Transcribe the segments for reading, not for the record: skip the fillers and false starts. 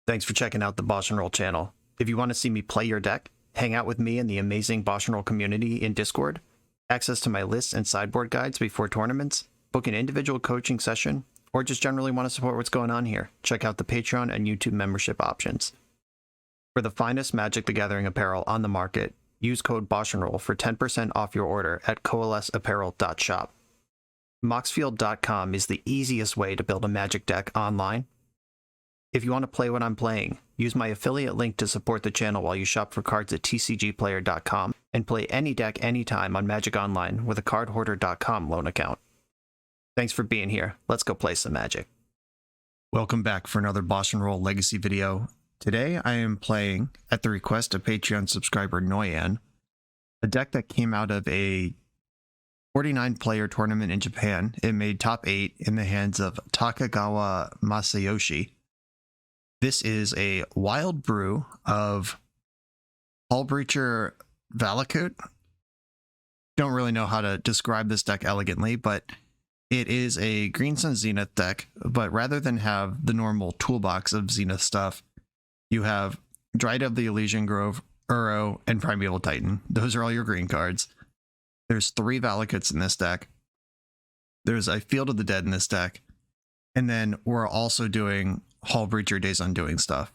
Thanks for checking out the BoshNRoll channel. If you want to see me play your deck, hang out with me in the amazing BoshNRoll community in Discord, access to my lists and sideboard guides before tournaments, book an individual coaching session, or just generally want to support what's going on here, check out the Patreon and YouTube membership options. For the finest Magic the Gathering apparel on the market, use code BoshNRoll for 10% off your order at coalesceapparel.shop. Moxfield.com is the easiest way to build a Magic deck online. If you want to play what I'm playing, use my affiliate link to support the channel while you shop for cards at tcgplayer.com and play any deck anytime on Magic Online with a cardhoarder.com loan account. Thanks for being here. Let's go play some Magic. Welcome back for another BoshNRoll Legacy video. Today I am playing, at the request of Patreon subscriber Noyan, a deck that came out of a 49-player tournament in Japan. It made top 8 in the hands of Takagawa Masayoshi. This is a wild brew of Valakut-Breacher Valakut. Don't really know how to describe this deck elegantly, but it is a Green Sun Zenith deck, but rather than have the normal toolbox of Zenith stuff, you have Dryad of the Elysian Grove, Uro, and Primeval Titan. Those are all your green cards. There's 3 Valakuts in this deck. There's a Field of the Dead in this deck. And then we're also doing Valakut-Breacher Days Undoing stuff.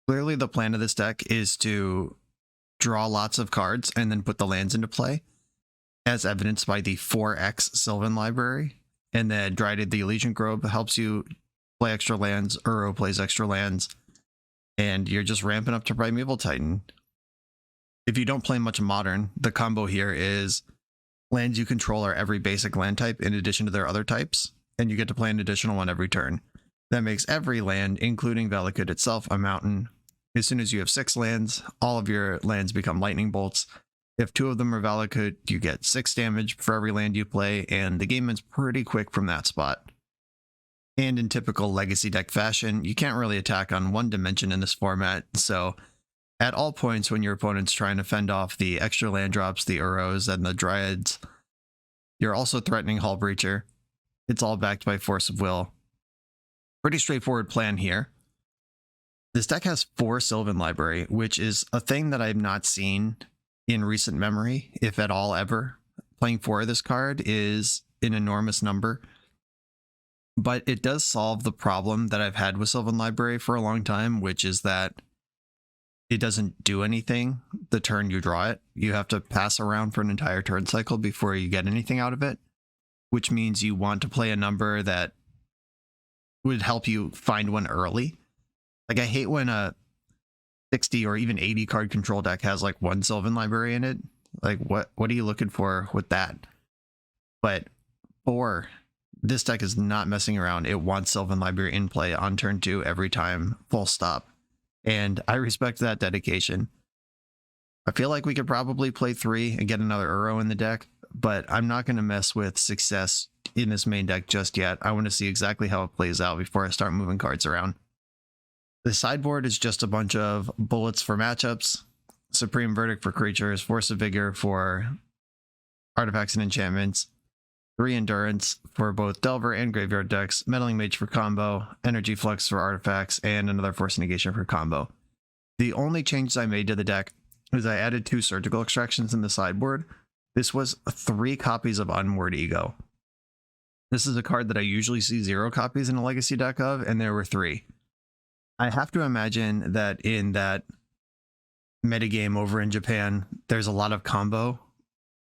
Clearly the plan of this deck is to draw lots of cards and then put the lands into play, as evidenced by the 4X Sylvan Library. And then Dryad of the Elysian Grove helps you play extra lands, Uro plays extra lands, and you're just ramping up to Primeval Titan. If you don't play much Modern, the combo here is lands you control are every basic land type in addition to their other types, and you get to play an additional one every turn. That makes every land, including Valakut itself, a mountain. As soon as you have 6 lands, all of your lands become lightning bolts. If 2 of them are Valakut, you get 6 damage for every land you play, and the game ends pretty quick from that spot. And in typical Legacy deck fashion, you can't really attack on one dimension in this format, so at all points when your opponent's trying to fend off the extra land drops, the Uros, and the Dryads, you're also threatening Valakut-Breacher. It's all backed by Force of Will. Pretty straightforward plan here. This deck has 4 Sylvan Library, which is a thing that I've not seen in recent memory, if at all ever. Playing 4 of this card is an enormous number, but it does solve the problem that I've had with Sylvan Library for a long time, which is that it doesn't do anything the turn you draw it. You have to pass around for an entire turn cycle before you get anything out of it, which means you want to play a number that would help you find one early. Like, I hate when a 60 or even 80 card control deck has like 1 Sylvan Library in it. Like, what are you looking for with that? But 4, this deck is not messing around. It wants Sylvan Library in play on turn 2 every time, full stop. And I respect that dedication. I feel like we could probably play 3 and get another Uro in the deck, but I'm not going to mess with success in this main deck just yet. I want to see exactly how it plays out before I start moving cards around. The sideboard is just a bunch of bullets for matchups, Supreme Verdict for creatures, Force of Vigor for artifacts and enchantments, 3 Endurance for both Delver and Graveyard decks, Meddling Mage for combo, Energy Flux for artifacts, and another Force Negation for combo. The only changes I made to the deck is I added 2 Surgical Extractions in the sideboard. This was 3 copies of Unmoored Ego. This is a card that I usually see 0 copies in a Legacy deck of, and there were 3. I have to imagine that in that metagame over in Japan, there's a lot of combo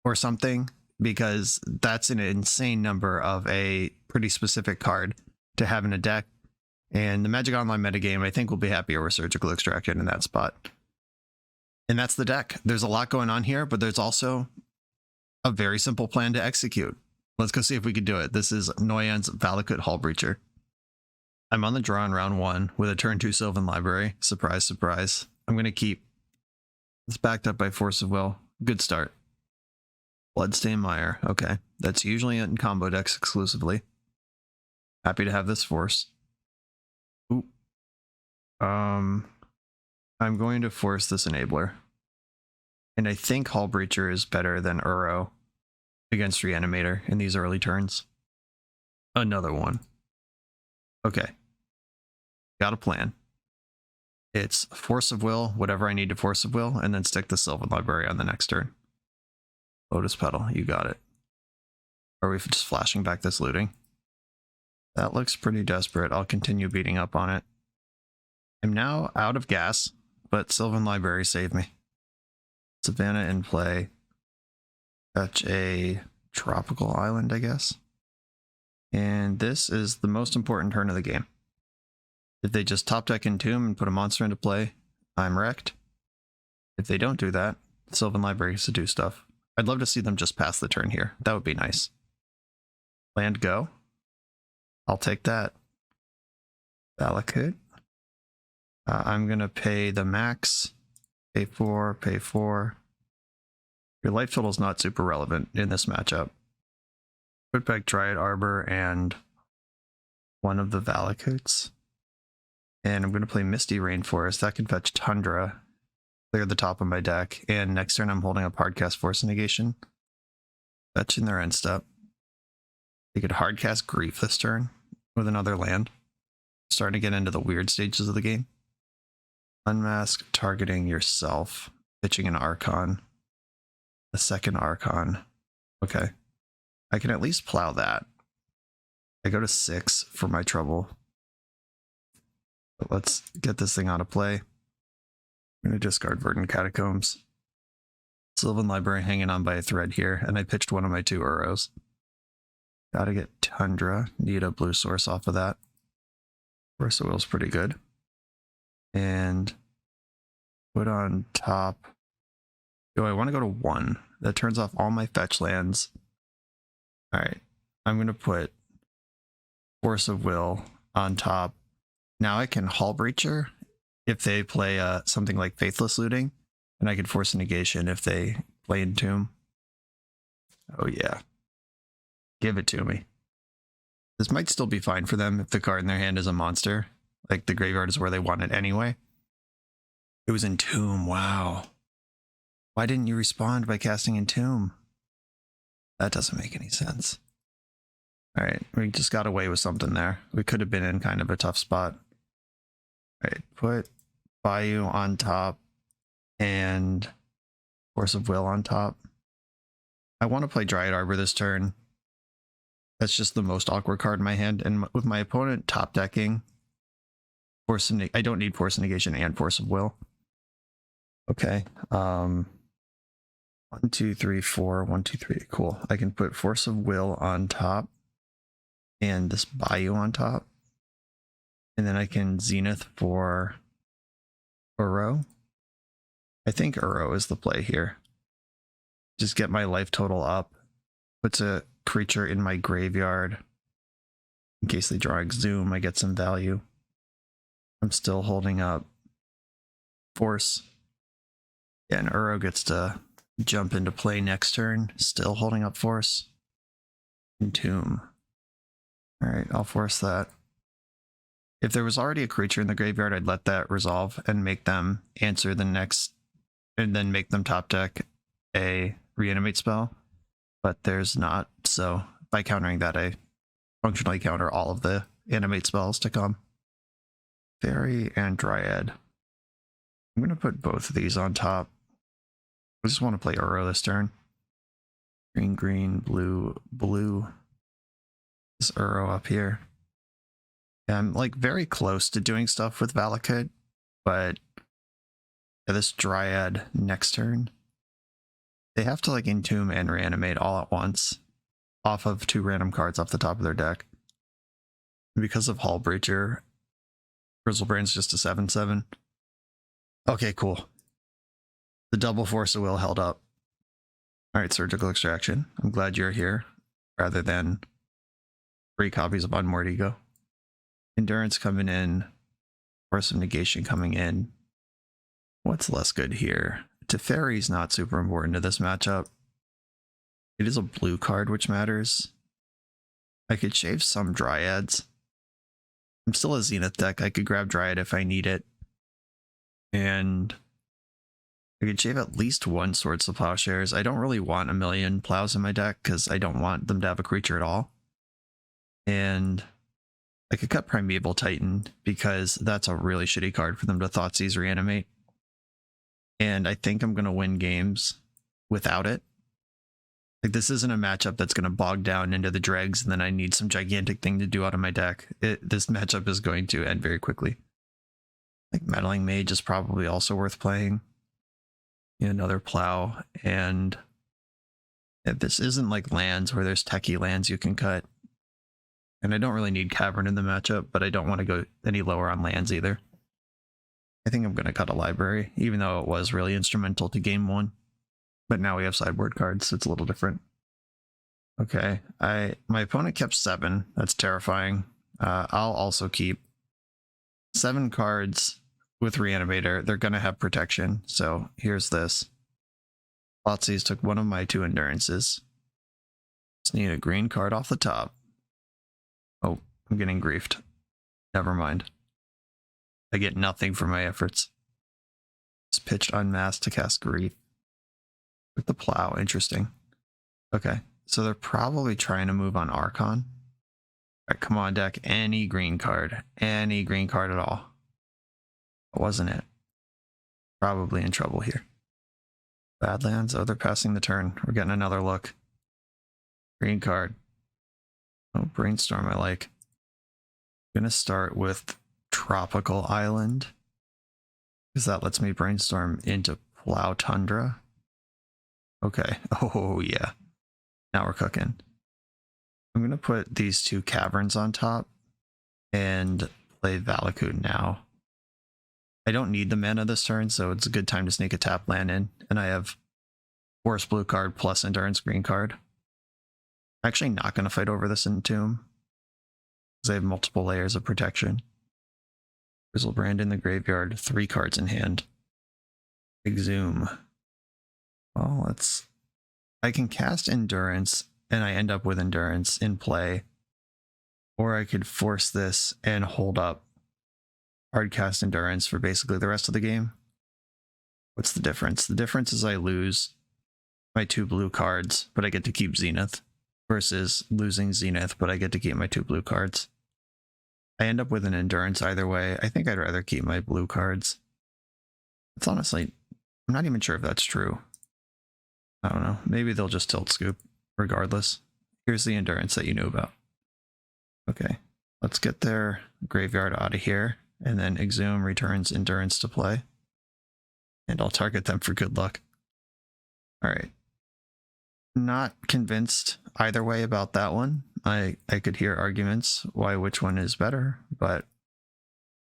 or something, because that's an insane number of a pretty specific card to have in a deck. And the Magic Online metagame, I think, will be happier with Surgical Extraction in that spot. And that's the deck. There's a lot going on here, but there's also a very simple plan to execute. Let's go see if we can do it. This is Noyan's Valakut-Breacher. I'm on the draw in round 1 with a turn 2 Sylvan Library. Surprise, surprise. I'm going to keep. It's backed up by Force of Will. Good start. Bloodstained Mire. Okay. That's usually in combo decks exclusively. Happy to have this force. Ooh. I'm going to force this Enabler. And I think Valakut-Breacher is better than Uro against Reanimator in these early turns. Another one. Okay. Got a plan. It's Force of Will, whatever I need to Force of Will, and then stick the Sylvan Library on the next turn. Lotus Petal, you got it. Are we just flashing back this looting? That looks pretty desperate. I'll continue beating up on it. I'm now out of gas, but Sylvan Library saved me. Savannah in play. Fetch a tropical island, I guess. And this is the most important turn of the game. If they just top deck Entomb and put a monster into play, I'm wrecked. If they don't do that, Sylvan Library has to do stuff. I'd love to see them just pass the turn here. That would be nice. Land go. I'll take that. Valakut. I'm going to pay the max. Pay 4, pay 4. Your life total is not super relevant in this matchup. Put back Dryad Arbor and one of the Valakuts. And I'm going to play Misty Rainforest. That can fetch Tundra. Clear the top of my deck. And next turn I'm holding up Hardcast Force Negation. Fetching their end step. They could Hardcast Grief this turn with another land. Starting to get into the weird stages of the game. Unmask, targeting yourself. Pitching an Archon. A second Archon. Okay. I can at least plow that. I go to 6 for my trouble. But let's get this thing out of play. I'm going to discard Verdant Catacombs. Sylvan Library hanging on by a thread here, and I pitched one of my 2 Uros. Gotta get Tundra. Need a blue source off of that. Force of Will's pretty good. And put on top. Oh, I want to go to 1. That turns off all my fetch lands. Alright. I'm going to put Force of Will on top. Now I can Hull-Breacher if they play something like Faithless Looting. And I can force a negation if they play Entomb. Oh yeah. Give it to me. This might still be fine for them if the card in their hand is a monster. Like the graveyard is where they want it anyway. It was Entomb, wow. Why didn't you respond by casting Entomb? That doesn't make any sense. Alright, we just got away with something there. We could have been in kind of a tough spot. Alright, put Bayou on top and Force of Will on top. I want to play Dryad Arbor this turn. That's just the most awkward card in my hand. And with my opponent top decking, I don't need Force Negation and Force of Will. Okay. 1, 2, 3, 4. 1, 2, 3. Cool. I can put Force of Will on top and this Bayou on top. And then I can Zenith for Uro. I think Uro is the play here. Just get my life total up. Puts a creature in my graveyard. In case they draw Exhume, I get some value. I'm still holding up Force. Yeah, and Uro gets to jump into play next turn. Still holding up Force. Entomb. Alright, I'll force that. If there was already a creature in the graveyard, I'd let that resolve and make them answer the next, and then make them top deck a reanimate spell. But there's not, so by countering that, I functionally counter all of the animate spells to come. Fairy and Dryad. I'm going to put both of these on top. I just want to play Uro this turn. Green, green, blue, blue. This Uro up here. Yeah, I'm like very close to doing stuff with Valakut, but yeah, this Dryad next turn. They have to like Entomb and Reanimate all at once off of 2 random cards off the top of their deck. Because of Hull-Breacher, Grizzlebrand's just a 7/7. Okay, cool. The double Force of Will held up. Alright, Surgical Extraction. I'm glad you're here, rather than 3 copies of Unmoored Ego. Endurance coming in. Force of Negation coming in. What's less good here? Teferi's not super important to this matchup. It is a blue card, which matters. I could shave some Dryads. I'm still a Zenith deck. I could grab Dryad if I need it. And I could shave at least 1 Swords to Plowshares. I don't really want a million plows in my deck because I don't want them to have a creature at all. And I could cut Primeval Titan because that's a really shitty card for them to Thoughtseize Reanimate. And I think I'm going to win games without it. Like, this isn't a matchup that's going to bog down into the dregs and then I need some gigantic thing to do out of my deck. This matchup is going to end very quickly. Like, Meddling Mage is probably also worth playing. Another Plow. And this isn't like lands where there's techie lands you can cut. And I don't really need Cavern in the matchup, but I don't want to go any lower on lands either. I think I'm going to cut a library, even though it was really instrumental to game 1. But now we have sideboard cards, so it's a little different. Okay, my opponent kept 7. That's terrifying. I'll also keep 7 cards with Reanimator. They're going to have protection, so here's this. Thoughtseize took one of my 2 endurances. Just need a green card off the top. Oh, I'm getting griefed. Never mind. I get nothing for my efforts. Just pitched Unmasked to cast Grief. With the Plow, interesting. Okay, so they're probably trying to move on Archon. Alright, come on deck, any green card. Any green card at all. Wasn't it? Probably in trouble here. Badlands, oh, they're passing the turn. We're getting another look. Green card. Oh, Brainstorm I like. I'm gonna start with Tropical Island, because that lets me brainstorm into Plow Tundra. Okay, oh yeah. Now we're cooking. I'm gonna put these 2 caverns on top and play Valakut now. I don't need the mana this turn, so it's a good time to sneak a tap land in. And I have Force Blue card plus Endurance Green card. I'm actually not going to fight over this Entomb, because I have multiple layers of protection. Grizzlebrand in the graveyard, 3 cards in hand. Exhume. Well, I can cast Endurance, and I end up with Endurance in play. Or I could force this and hold up hardcast Endurance for basically the rest of the game. What's the difference? The difference is I lose my 2 blue cards, but I get to keep Zenith, versus losing Zenith, but I get to keep my 2 blue cards. I end up with an Endurance either way. I think I'd rather keep my blue cards. It's honestly, I'm not even sure if that's true. I don't know. Maybe they'll just tilt scoop regardless. Here's the Endurance that you knew about. Okay, let's get their graveyard out of here, and then Exhume returns Endurance to play. And I'll target them for good luck. Alright. Not convinced either way about that one. I could hear arguments why which one is better, but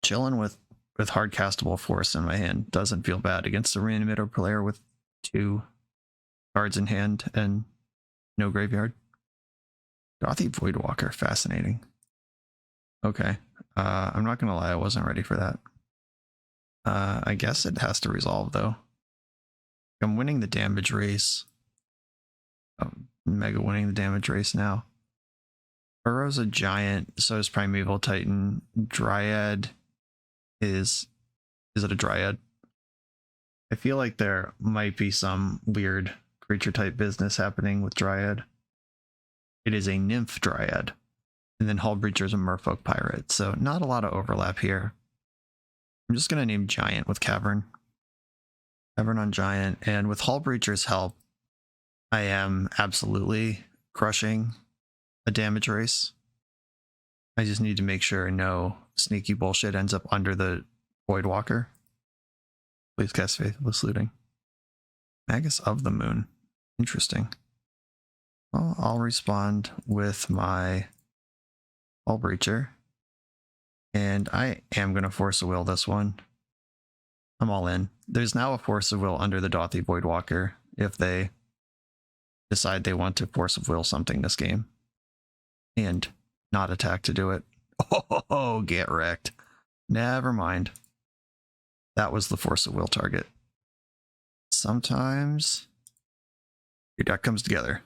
chilling with hard castable force in my hand doesn't feel bad against a Reanimator player with 2 cards in hand and no graveyard. Gothy Voidwalker, fascinating. Okay, I'm not gonna lie, I wasn't ready for that. I guess it has to resolve though. I'm winning the damage race. I'm mega winning the damage race now. Burrow's a giant, so is Primeval Titan. Dryad is it a Dryad? I feel like there might be some weird creature type business happening with Dryad. It is a Nymph Dryad. And then Hullbreacher's a Merfolk Pirate, so not a lot of overlap here. I'm just going to name Giant with Cavern. Cavern on Giant, and with Hullbreacher's help, I am absolutely crushing a damage race. I just need to make sure no sneaky bullshit ends up under the Voidwalker. Please cast Faithless Looting. Magus of the Moon. Interesting. Well, I'll respond with my Hullbreacher. And I am going to Force of Will this one. I'm all in. There's now a Force of Will under the Dothy Voidwalker if they decide they want to Force of Will something this game. And not attack to do it. Oh, get wrecked. Never mind. That was the Force of Will target. Sometimes your deck comes together.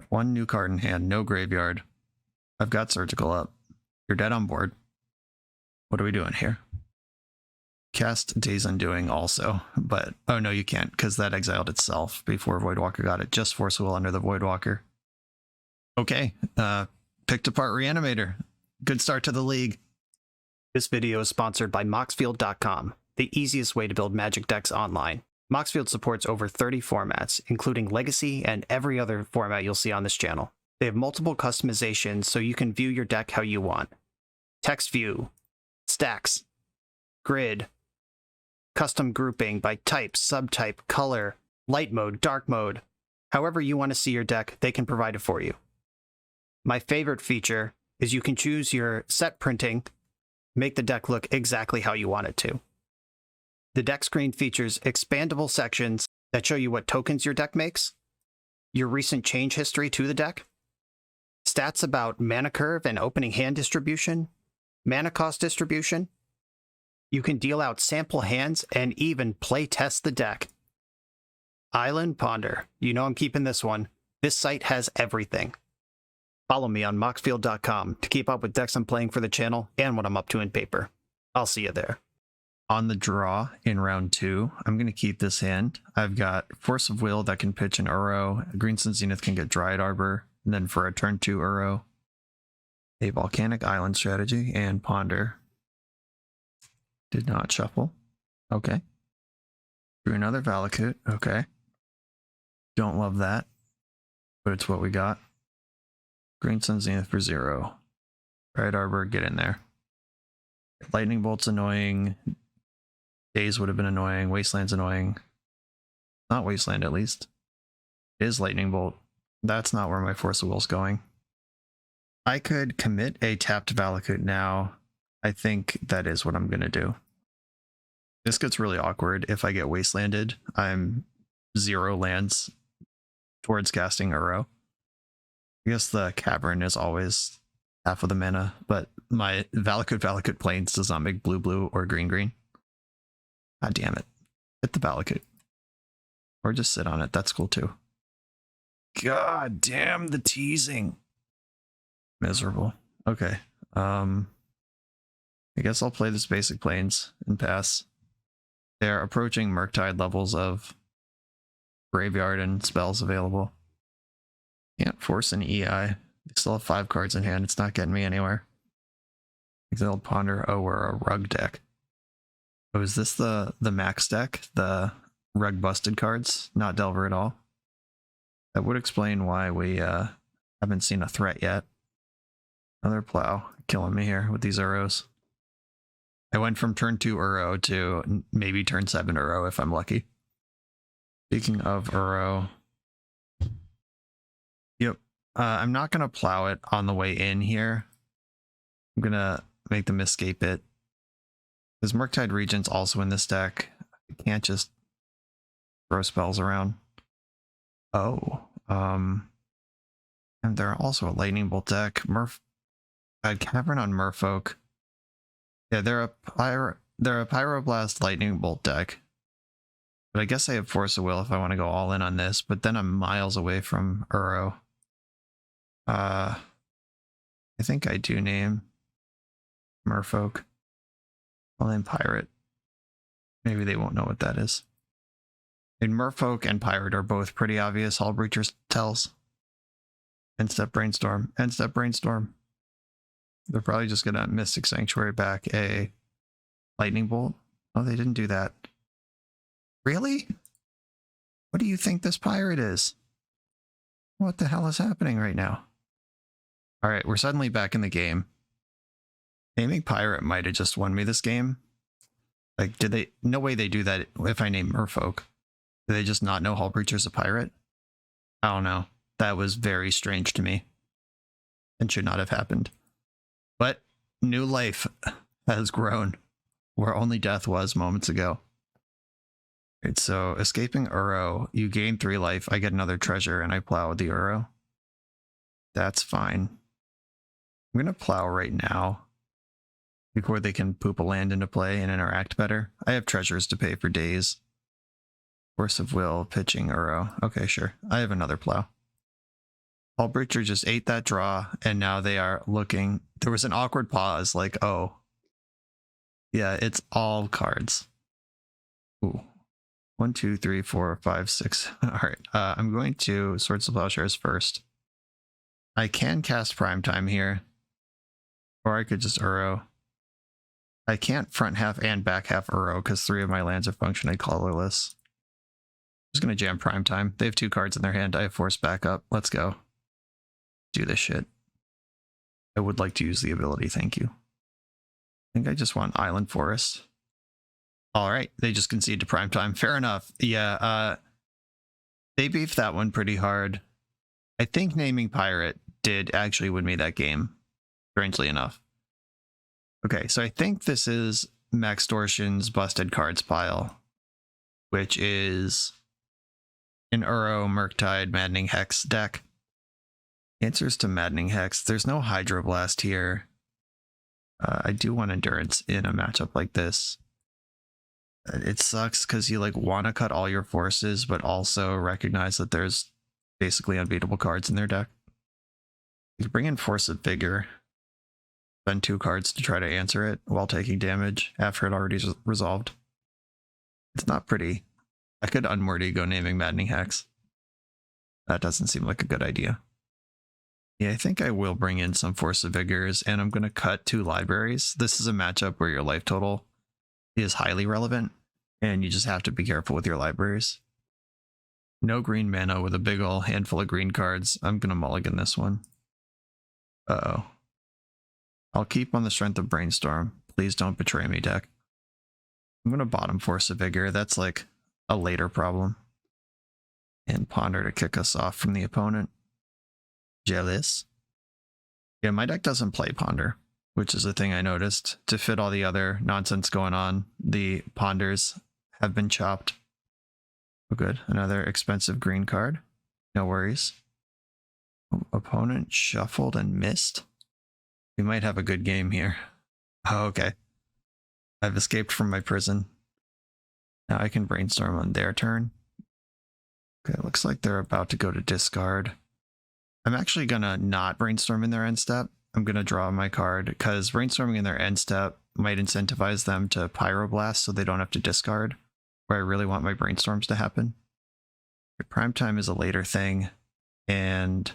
1 new card in hand, no graveyard. I've got Surgical up. You're dead on board. What are we doing here? Cast Days Undoing also, but oh no, you can't because that exiled itself before Voidwalker got it. Just Force of Will under the Voidwalker. Okay, picked apart Reanimator. Good start to the league. This video is sponsored by Moxfield.com, the easiest way to build Magic decks online. Moxfield supports over 30 formats, including Legacy and every other format you'll see on this channel. They have multiple customizations so you can view your deck how you want. Text view, stacks, grid, custom grouping by type, subtype, color, light mode, dark mode. However you want to see your deck, they can provide it for you. My favorite feature is you can choose your set printing, make the deck look exactly how you want it to. The deck screen features expandable sections that show you what tokens your deck makes, your recent change history to the deck, stats about mana curve and opening hand distribution, mana cost distribution. You can deal out sample hands and even play test the deck. Island Ponder. You know I'm keeping this one. This site has everything. Follow me on Moxfield.com to keep up with decks I'm playing for the channel and what I'm up to in paper. I'll see you there. On the draw in round 2, I'm going to keep this hand. I've got Force of Will that can pitch an Uro. Green Sun Zenith can get Dryad Arbor. And then for a turn 2 Uro, a Volcanic Island strategy and Ponder. Did not shuffle. Okay. Drew another Valakut. Okay. Don't love that, but it's what we got. Green Sun Zenith for 0. Dryad Arbor, get in there. Lightning Bolt's annoying. Daze would have been annoying. Wasteland's annoying. Not Wasteland, at least. It is Lightning Bolt. That's not where my Force of Will's going. I could commit a tapped Valakut now. I think that is what I'm going to do. This gets really awkward. If I get Wastelanded, I'm 0 lands towards casting Uro. I guess the Cavern is always half of the mana, but my Valakut Plains does not make blue or green. God damn it. Hit the Valakut. Or just sit on it. That's cool too. God damn the teasing. Miserable. Okay. I guess I'll play this basic Plains and pass. They're approaching Murktide levels of graveyard and spells available. Can't force an EI. They still have 5 cards in hand. It's not getting me anywhere. Exiled Ponder. Oh, we're a rug deck. Oh, is this the max deck? The rug busted cards? Not Delver at all? That would explain why we haven't seen a threat yet. Another Plow. Killing me here with these Uros. I went from turn 2 Uro to maybe turn 7 Uro if I'm lucky. Speaking of Uro. Yep. I'm not going to Plow it on the way in here. I'm going to make them escape it. Because Murktide Regent's also in this deck. I can't just throw spells around. Oh. And they're also a Lightning Bolt deck. Cavern on Merfolk. Yeah, they're a Pyroblast Lightning Bolt deck. But I guess I have Force of Will if I want to go all in on this, but then I'm miles away from Uro. I think I do name Merfolk. I'll name Pirate. Maybe they won't know what that is. And Merfolk and Pirate are both pretty obvious Hullbreacher tells. End step Brainstorm. End step Brainstorm. They're probably just going to Mystic Sanctuary back a Lightning Bolt. Oh, they didn't do that. Really? What do you think this Pirate is? What the hell is happening right now? Alright, we're suddenly back in the game. Naming Pirate might have just won me this game. Like, did they... No way they do that if I name Merfolk. Do they just not know Hullbreacher's a pirate? I don't know. That was very strange to me. And should not have happened. But new life has grown where only death was moments ago. Right, so escaping Uro, you gain 3 life, I get another treasure, and I Plow the Uro. That's fine. I'm going to Plow right now before they can poop a land into play and interact better. I have treasures to pay for days. Force of Will, pitching Uro. Okay, sure. I have another Plow. Hullbreacher just ate that draw, and now they are looking. There was an awkward pause, like, oh. Yeah, it's all cards. Ooh. 1, 2, 3, 4, 5, 6. Alright, I'm going to Swords of Plowshares first. I can cast Primetime here. Or I could just Uro. I can't front half and back half Uro because 3 of my lands are functioning colorless. I'm just going to jam Prime Time. They have 2 cards in their hand. I have Force Backup. Let's go. Do this shit. I would like to use the ability, thank you. I think I just want Island Forest. Alright, they just concede to Prime Time. Fair enough. Yeah, they beefed that one pretty hard. I think naming Pirate did actually win me that game, strangely enough. Okay, so I think this is Maxtortion's Busted Cards pile, which is an Uro, Murktide, Maddening Hex deck. Answers to Maddening Hex. There's no Hydroblast here. I do want Endurance in a matchup like this. It sucks because you like want to cut all your forces, but also recognize that there's basically unbeatable cards in their deck. You bring in Force of Vigor, spend 2 cards to try to answer it while taking damage after it already is resolved. It's not pretty. I could Unworthy go naming Maddening Hex. That doesn't seem like a good idea. Yeah, I think I will bring in some Force of Vigors, and I'm going to cut 2 libraries. This is a matchup where your life total is highly relevant, and you just have to be careful with your libraries. No green mana with a big ol' handful of green cards. I'm going to mulligan this one. Uh-oh. I'll keep on the strength of Brainstorm. Please don't betray me, deck. I'm going to bottom Force of Vigor. That's like a later problem. And Ponder to kick us off from the opponent. Jealous. Yeah, my deck doesn't play Ponder, which is a thing I noticed. To fit all the other nonsense going on, the Ponders have been chopped. Oh, good. Another expensive green card. No worries. Opponent shuffled and missed. We might have a good game here. Oh, okay. I've escaped from my prison. Now I can Brainstorm on their turn. Okay, looks like they're about to go to discard. I'm actually going to not Brainstorm in their end step. I'm going to draw my card because brainstorming in their end step might incentivize them to Pyroblast so they don't have to discard, where I really want my brainstorms to happen. Prime Time is a later thing, and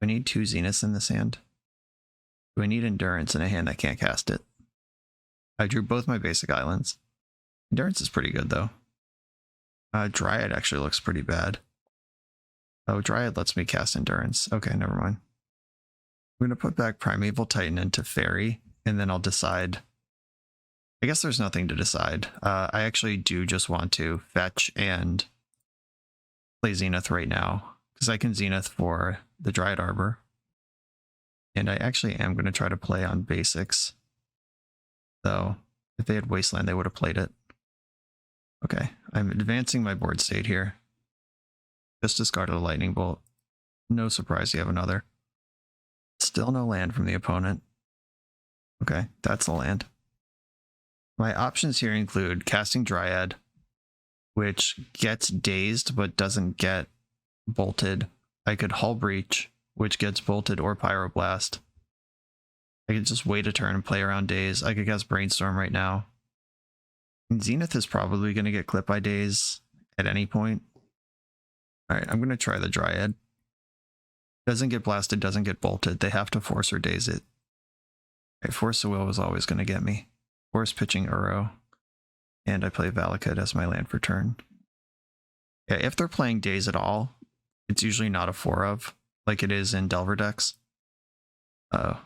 I need 2 Zeniths in this hand. Do I need Endurance in a hand that can't cast it? I drew both my basic islands. Endurance is pretty good, though. Dryad actually looks pretty bad. Oh, Dryad lets me cast Endurance. Okay, never mind. I'm going to put back Primeval Titan into Fairy, and then I'll decide. I guess there's nothing to decide. I actually do just want to fetch and play Zenith right now, because I can Zenith for the Dryad Arbor. And I actually am going to try to play on basics. Though, if they had Wasteland, they would have played it. Okay, I'm advancing my board state here. Just discarded a Lightning Bolt. No surprise you have another. Still no land from the opponent. Okay, that's the land. My options here include casting Dryad, which gets dazed but doesn't get bolted. I could Hull Breach, which gets bolted or Pyroblast. I could just wait a turn and play around Daze. I could cast Brainstorm right now. And Zenith is probably going to get clipped by Daze at any point. Alright, I'm going to try the Dryad. Doesn't get blasted, doesn't get bolted. They have to force or daze it. Okay, Force of Will was always going to get me. Force pitching Uro. And I play Valakut as my land for turn. Yeah, if they're playing Daze at all, it's usually not a 4-of, like it is in Delver decks. I'm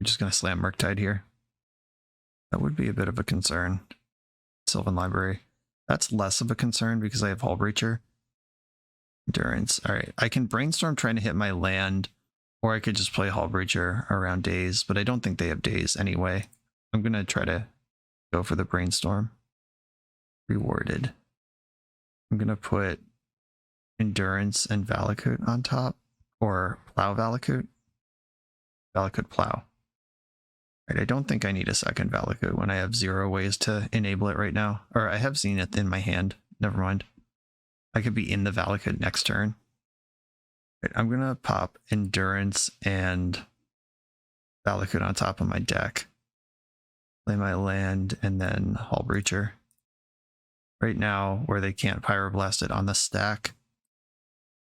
just going to slam Murktide here. That would be a bit of a concern. Sylvan Library. That's less of a concern because I have Hullbreacher. Endurance. Alright, I can Brainstorm trying to hit my land, or I could just play Hullbreacher around Daze, but I don't think they have Daze anyway. I'm going to try to go for the Brainstorm. Rewarded. I'm going to put Endurance and Valakut on top, or Plow Valakut. Valakut Plow. Right, I don't think I need a second Valakut when I have 0 ways to enable it right now. Or I have Zenith in my hand. Never mind. I could be in the Valakut next turn. Right, I'm going to pop Endurance and Valakut on top of my deck. Play my land and then Hullbreacher. Right now, where they can't Pyroblast it on the stack,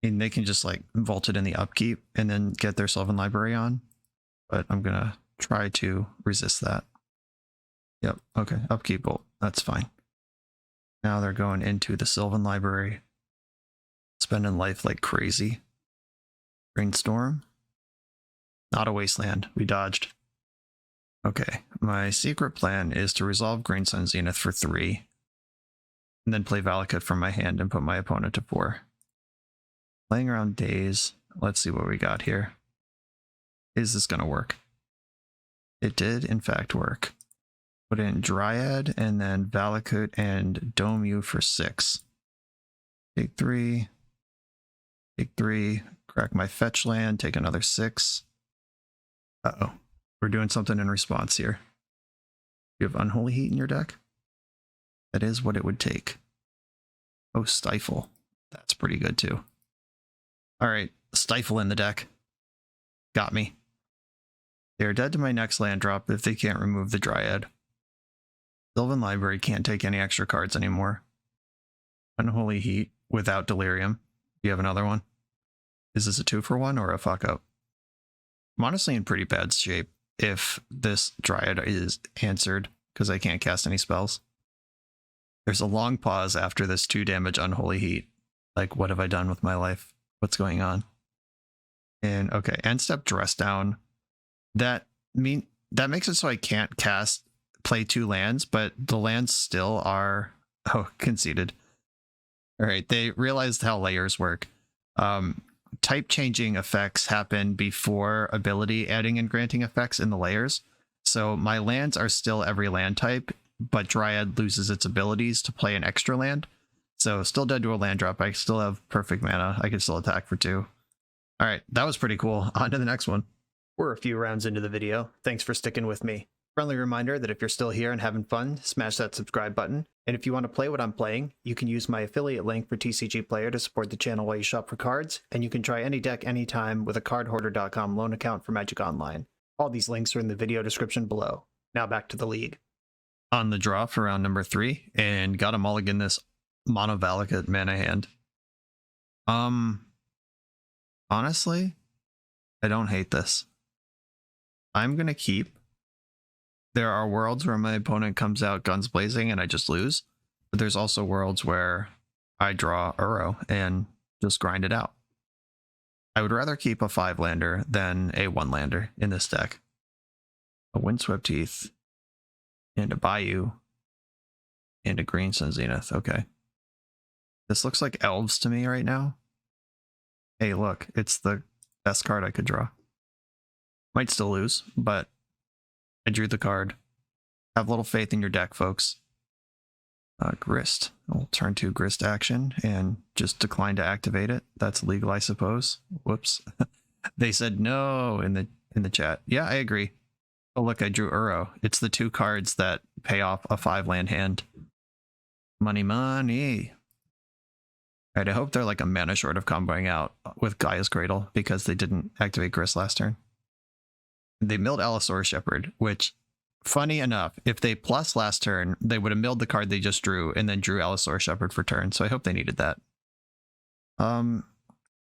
and they can just like vault it in the upkeep and then get their Sylvan Library on. But I'm going to try to resist that. Yep, okay, upkeep bolt, that's fine. Now they're going into the Sylvan Library, spending life like crazy. Brainstorm. Not a wasteland, we dodged. Okay, my secret plan is to resolve Greensun Zenith for 3, and then play Valakut from my hand and put my opponent to 4. Playing around days, let's see what we got here. Is this going to work? It did, in fact, work. Put in Dryad, and then Valakut and Dome U for 6. Take 3. Take 3. Crack my fetch land, take another 6. Uh-oh. We're doing something in response here. You have Unholy Heat in your deck? That is what it would take. Oh, Stifle. That's pretty good, too. Alright, Stifle in the deck. Got me. They are dead to my next land drop if they can't remove the Dryad. Sylvan Library can't take any extra cards anymore. Unholy Heat without Delirium. Do you have another one? Is this a 2-for-1 or a fuck up? I'm honestly in pretty bad shape if this Dryad is answered, because I can't cast any spells. There's a long pause after this 2 damage Unholy Heat. Like, what have I done with my life? What's going on? And okay, end step Dress Down. That makes it so I can't play 2 lands, but the lands still are conceded. All right, they realized how layers work. Type changing effects happen before ability adding and granting effects in the layers. So my lands are still every land type, but Dryad loses its abilities to play an extra land. So still dead to a land drop. I still have perfect mana. I can still attack for 2. All right, that was pretty cool. On to the next one. We're a few rounds into the video. Thanks for sticking with me. Friendly reminder that if you're still here and having fun, smash that subscribe button. And if you want to play what I'm playing, you can use my affiliate link for TCG Player to support the channel while you shop for cards, and you can try any deck anytime with a cardhoarder.com loan account for Magic Online. All these links are in the video description below. Now back to the league. On the draw for round number 3, and got a mulligan this mono Valakut mana hand. Honestly, I don't hate this. I'm gonna keep. There are worlds where my opponent comes out guns blazing and I just lose, but there's also worlds where I draw Uro and just grind it out. I would rather keep a 5-lander than a 1-lander in this deck. A Windswept Heath and a Bayou and a Greensun Zenith. Okay. This looks like elves to me right now. Hey, look, it's the best card I could draw. Might still lose, but I drew the card. Have a little faith in your deck, folks. Grist. I'll turn to Grist action and just decline to activate it. That's legal, I suppose. Whoops. They said no in the chat. Yeah, I agree. Oh, look, I drew Uro. It's the 2 cards that pay off a 5-land hand. Money, money. All right, I hope they're like a mana short of comboing out with Gaia's Cradle because they didn't activate Grist last turn. They milled Allosaurus Shepherd, which, funny enough, if they plus last turn, they would have milled the card they just drew and then drew Allosaurus Shepherd for turn, so I hope they needed that.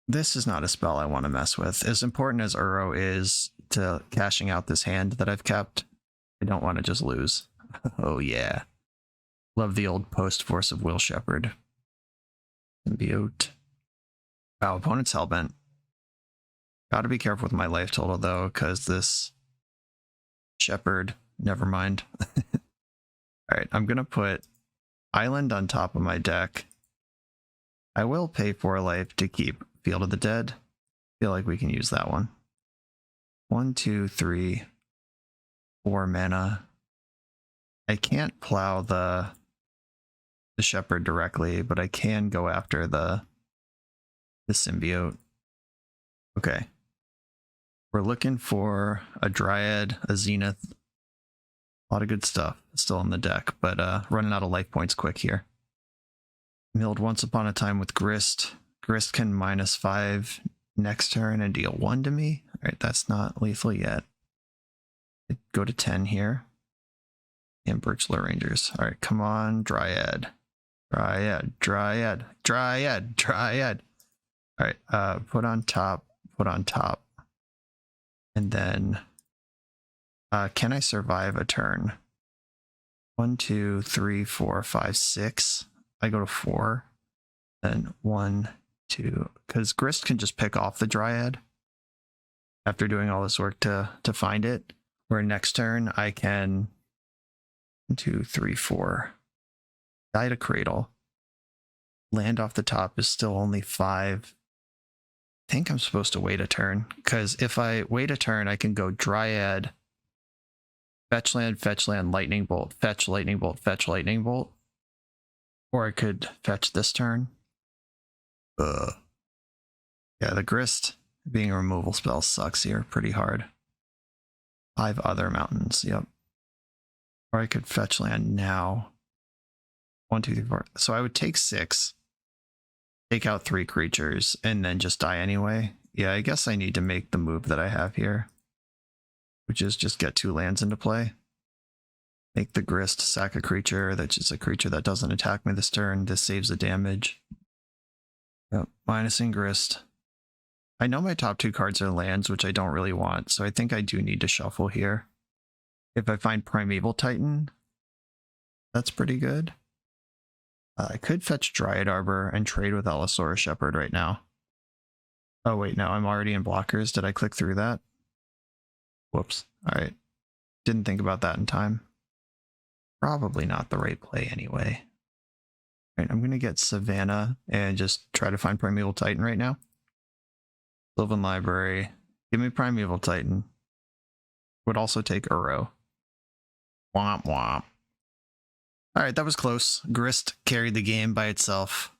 This is not a spell I want to mess with. As important as Uro is to cashing out this hand that I've kept, I don't want to just lose. Oh yeah. Love the old post Force of Will Shepherd. Symbiote. Wow, opponent's Hellbent. Gotta be careful with my life total though, because this Shepherd, never mind. Alright, I'm gonna put Island on top of my deck. I will pay 4 life to keep Field of the Dead. Feel like we can use that one. 1, 2, 3, 4 mana. I can't plow the Shepherd directly, but I can go after the Symbiote. Okay. We're looking for a Dryad, a Zenith. A lot of good stuff still in the deck, but running out of life points quick here. Milled Once Upon a Time with Grist. Grist can -5 next turn and deal 1 to me. Alright, that's not lethal yet. I'd go to 10 here. And Birchler Rangers. Alright, come on, Dryad. Dryad, Dryad, Dryad, Dryad. Alright, put on top. And then Can I survive a turn? 1, 2, 3, 4, 5, 6. I go to 4. Then 1, 2. Because Grist can just pick off the Dryad after doing all this work to find it. Where next turn I can 1, 2, 3, 4. Die to Cradle. Land off the top is still only 5. I think I'm supposed to wait a turn, because if I wait a turn, I can go Dryad, fetch land, lightning bolt, fetch lightning bolt, fetch lightning bolt. Or I could fetch this turn. Yeah, the Grist being a removal spell sucks here pretty hard. 5 other mountains, yep. Or I could fetch land now. 1, 2, 3, 4. So I would take 6, take out 3 creatures, and then just die anyway. Yeah, I guess I need to make the move that I have here, which is just get 2 lands into play. Make the Grist sack a creature that's just a creature that doesn't attack me this turn. This saves the damage. Yep, minusing Grist. I know my top 2 cards are lands, which I don't really want, so I think I do need to shuffle here. If I find Primeval Titan, that's pretty good. I could fetch Dryad Arbor and trade with Allosaurus Shepherd right now. Oh wait, no, I'm already in blockers. Did I click through that? Whoops. Alright. Didn't think about that in time. Probably not the right play anyway. Alright, I'm going to get Savannah and just try to find Primeval Titan right now. Sylvan Library. Give me Primeval Titan. Would also take Uro. Womp womp. Alright, that was close. Grist carried the game by itself.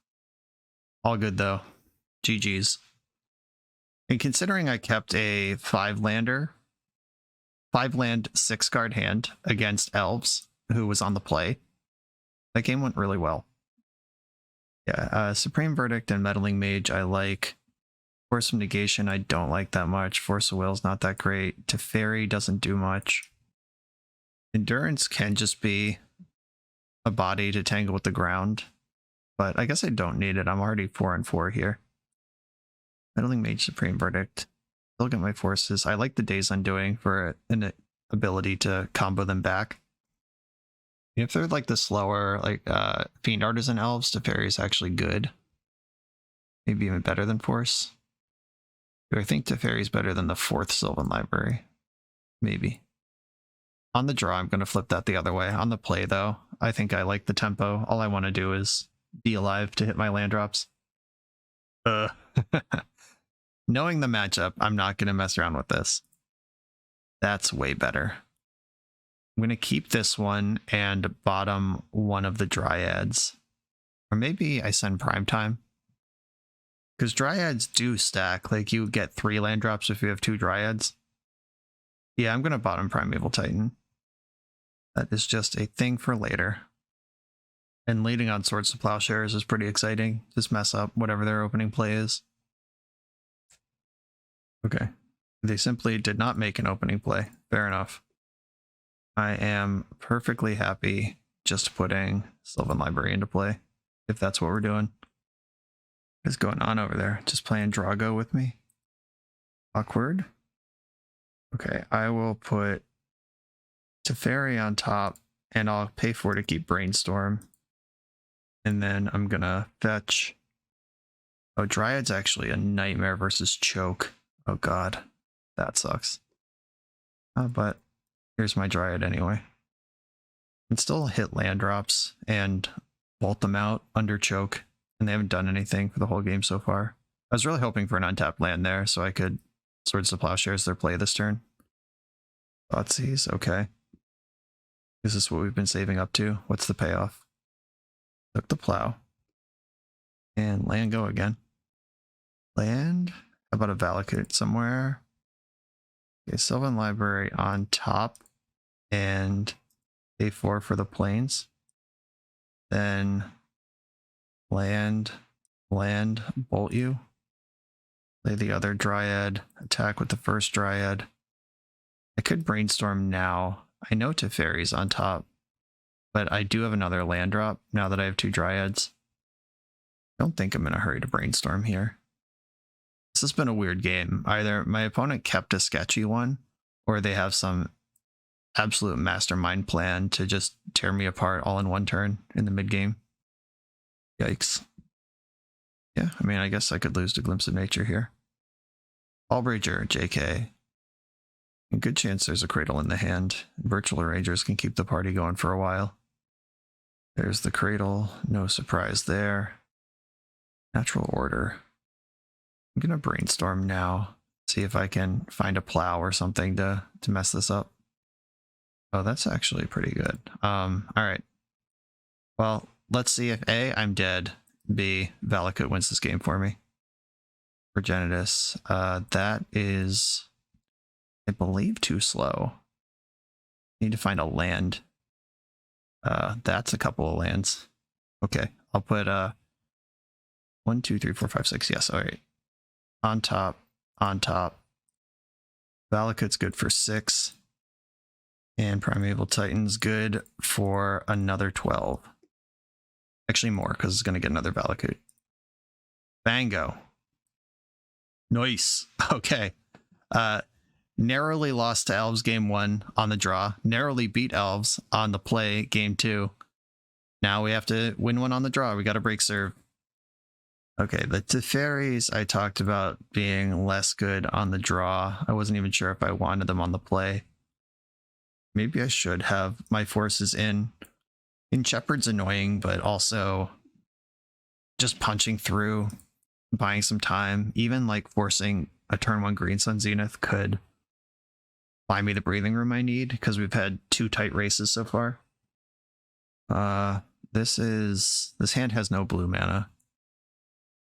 All good though. GG's. And considering I kept a 5-lander, 5-land 6-card hand against Elves, who was on the play, that game went really well. Yeah, Supreme Verdict and Meddling Mage I like. Force of Negation I don't like that much. Force of Will's not that great. Teferi doesn't do much. Endurance can just be a body to tangle with the ground, but I guess I don't need it. I'm already 4-4 here. Meddling Mage, Supreme Verdict. Look at my forces. I like the Days Undoing for an ability to combo them back. If they're like the slower, like Fiend Artisan Elves, Teferi is actually good. Maybe even better than Force. Do I think Teferi is better than the 4th Sylvan Library? Maybe. On the draw, I'm going to flip that the other way. On the play, though, I think I like the tempo. All I want to do is be alive to hit my land drops. Knowing the matchup, I'm not going to mess around with this. That's way better. I'm going to keep this one and bottom one of the Dryads. Or maybe I send Primetime. Because Dryads do stack. Like, you get 3 land drops if you have 2 Dryads. Yeah, I'm going to bottom Primeval Titan. That is just a thing for later. And leading on Swords to Plowshares is pretty exciting. Just mess up whatever their opening play is. Okay. They simply did not make an opening play. Fair enough. I am perfectly happy just putting Sylvan Library into play, if that's what we're doing. What is going on over there? Just playing Drago with me? Awkward. Okay, I will put Teferi on top, and I'll pay 4 to keep Brainstorm. And then I'm gonna fetch... Oh, Dryad's actually a nightmare versus Choke. Oh god, that sucks. But here's my Dryad anyway. I can still hit land drops and vault them out under Choke, and they haven't done anything for the whole game so far. I was really hoping for an untapped land there so I could Swords to Plowshares their play this turn. Thoughtseize, okay. Is this what we've been saving up to? What's the payoff? Took the plow. And land go again. Land? How about a Valakut somewhere? Okay, Sylvan Library on top. And A4 for the plains. Then land, bolt you. Play the other Dryad, attack with the first Dryad. I could Brainstorm now. I know Teferi's on top, but I do have another land drop now that I have 2 Dryads. I don't think I'm in a hurry to Brainstorm here. This has been a weird game. Either my opponent kept a sketchy one, or they have some absolute mastermind plan to just tear me apart all in one turn in the mid game. Yikes. Yeah, I mean, I guess I could lose to Glimpse of Nature here. VOLCANO, JK. Good chance there's a Cradle in the hand. Virtual Rangers can keep the party going for a while. There's the Cradle, no surprise there. Natural Order. I'm gonna brainstorm now, see if I can find a plow or something to mess this up. Oh, that's actually pretty good. All right. Well, let's see if A, I'm dead, B, Valakut wins this game for me. Progenitus. That is, I believe, too slow. Need to find a land. That's a couple of lands. Okay, I'll put 1, 2, 3, 4, 5, 6. Yes, all right. On top, on top. Valakut's good for 6. And Primeval Titan's good for another 12. Actually more, because it's going to get another Valakut. Bango. Nice. Okay. Narrowly lost to Elves game 1 on the draw. Narrowly beat Elves on the play game 2. Now we have to win one on the draw. We got to break serve. Okay, the Teferis I talked about being less good on the draw. I wasn't even sure if I wanted them on the play. Maybe I should have my forces in. Shepherd's annoying, but also just punching through, buying some time, even like forcing a turn 1 Green Sun Zenith could buy me the breathing room I need, because we've had 2 tight races so far. This hand has no blue mana.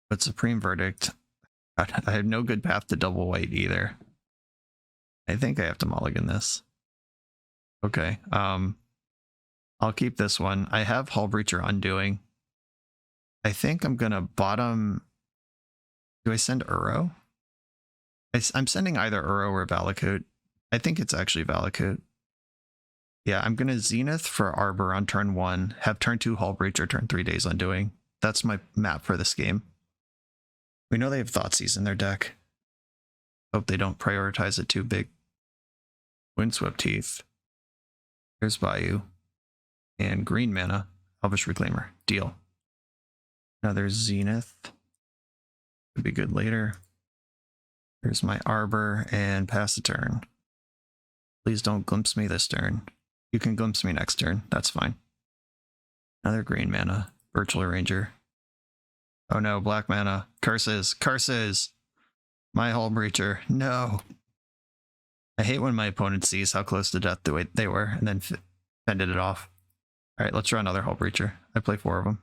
But Supreme Verdict, I have no good path to double white either. I think I have to mulligan this. Okay, I'll keep this one. I have Hullbreacher Undoing. I think I'm gonna bottom. Do I send Uro? I'm sending either Uro or Valakut. I think it's actually Valakut. Yeah, I'm gonna Zenith for Arbor on turn 1, have turn 2 Hullbreacher, turn 3 Days Undoing. That's my map for this game. We know they have Thoughtseize in their deck. Hope they don't prioritize it too big. Windswept Teeth. There's Bayou. And green mana, Elvish Reclaimer. Deal. Another Zenith. Could be good later. Here's my Arbor and pass the turn. Please don't glimpse me this turn. You can glimpse me next turn. That's fine. Another green mana. Virtual Ranger. Oh no, black mana. Curses. Curses. My Hullbreacher. No. I hate when my opponent sees how close to death they were and then fended it off. Alright, let's draw another Hullbreacher. I play 4 of them.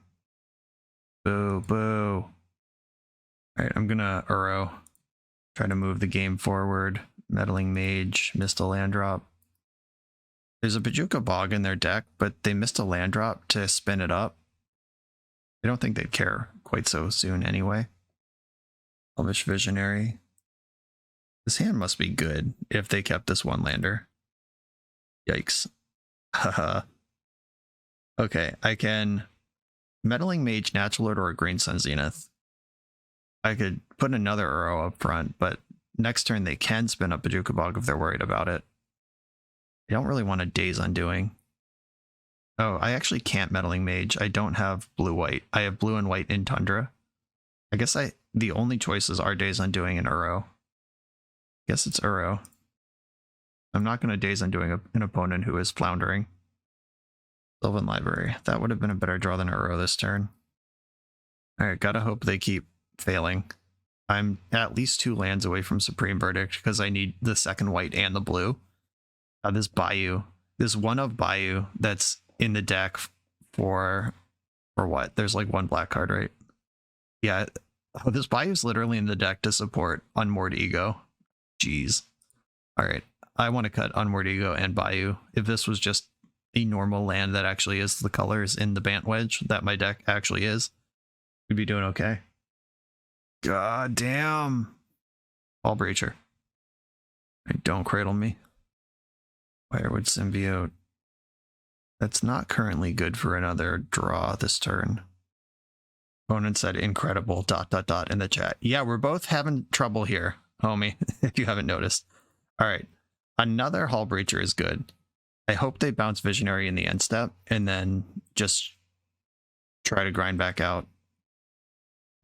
Boo, boo. Alright, I'm gonna Uro. Try to move the game forward. Meddling Mage. Missed a land drop. There's a Bajuka Bog in their deck, but they missed a land drop to spin it up. I don't think they'd care quite so soon anyway. Elvish Visionary. This hand must be good if they kept this 1-lander. Yikes. Haha. Okay, I can Meddling Mage, Natural Order, or Green Sun Zenith. I could put another Uro up front, but next turn they can spin up Bajuka Bog if they're worried about it. I don't really want a Days Undoing. Oh, I actually can't Meddling Mage. I don't have blue-white. I have blue and white in Tundra. I guess the only choices are Days Undoing and Uro. Guess it's Uro. I'm not going to Days Undoing an opponent who is floundering. Sylvan Library. That would have been a better draw than Uro this turn. Alright, gotta hope they keep failing. I'm at least 2 lands away from Supreme Verdict because I need the second white and the blue. This Bayou. This one of Bayou that's in the deck for what? There's like 1 black card, right? Yeah. Oh, this Bayou's literally in the deck to support Unmoored Ego. Jeez. Alright. I want to cut Unmoored Ego and Bayou. If this was just a normal land that actually is the colors in the Bant Wedge that my deck actually is, we'd be doing okay. God damn. Hullbreacher. Don't cradle me. Firewood Symbiote. That's not currently good for another draw this turn. Opponent said incredible ... in the chat. Yeah, we're both having trouble here, homie, if you haven't noticed. All right. Another Hullbreacher is good. I hope they bounce Visionary in the end step and then just try to grind back out.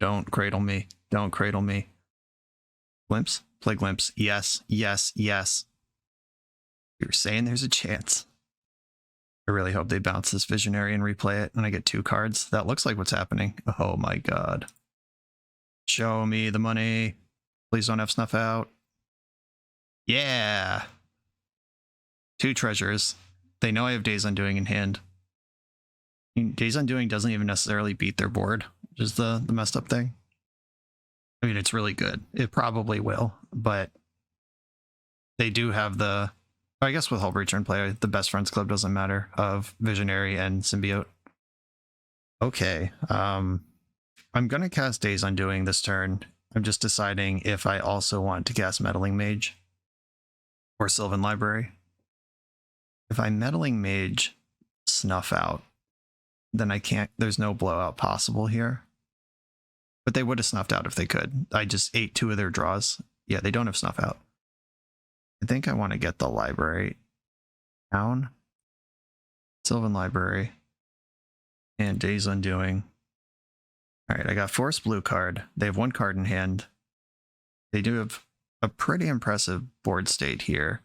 Don't cradle me. Don't cradle me. Glimpse? Play Glimpse. Yes, yes, yes. You're saying there's a chance. I really hope they bounce this Visionary and replay it and I get 2 cards. That looks like what's happening. Oh my god. Show me the money. Please don't have Snuff Out. Yeah. 2 treasures. They know I have Days Undoing in hand. I mean, Days Undoing doesn't even necessarily beat their board, which is the messed up thing. I mean, it's really good. It probably will, but they do have the... I guess with Valakut-Breacher in play, the Best Friends Club doesn't matter of Visionary and Symbiote. Okay, I'm going to cast Days Undoing this turn. I'm just deciding if I also want to cast Meddling Mage or Sylvan Library. If I Meddling Mage Snuff Out, then I can't, there's no blowout possible here. But they would have snuffed out if they could. I just ate 2 of their draws. Yeah, they don't have Snuff Out. I think I want to get the library down. Sylvan Library. And Days Undoing. Alright, I got Force Blue card. They have 1 card in hand. They do have a pretty impressive board state here.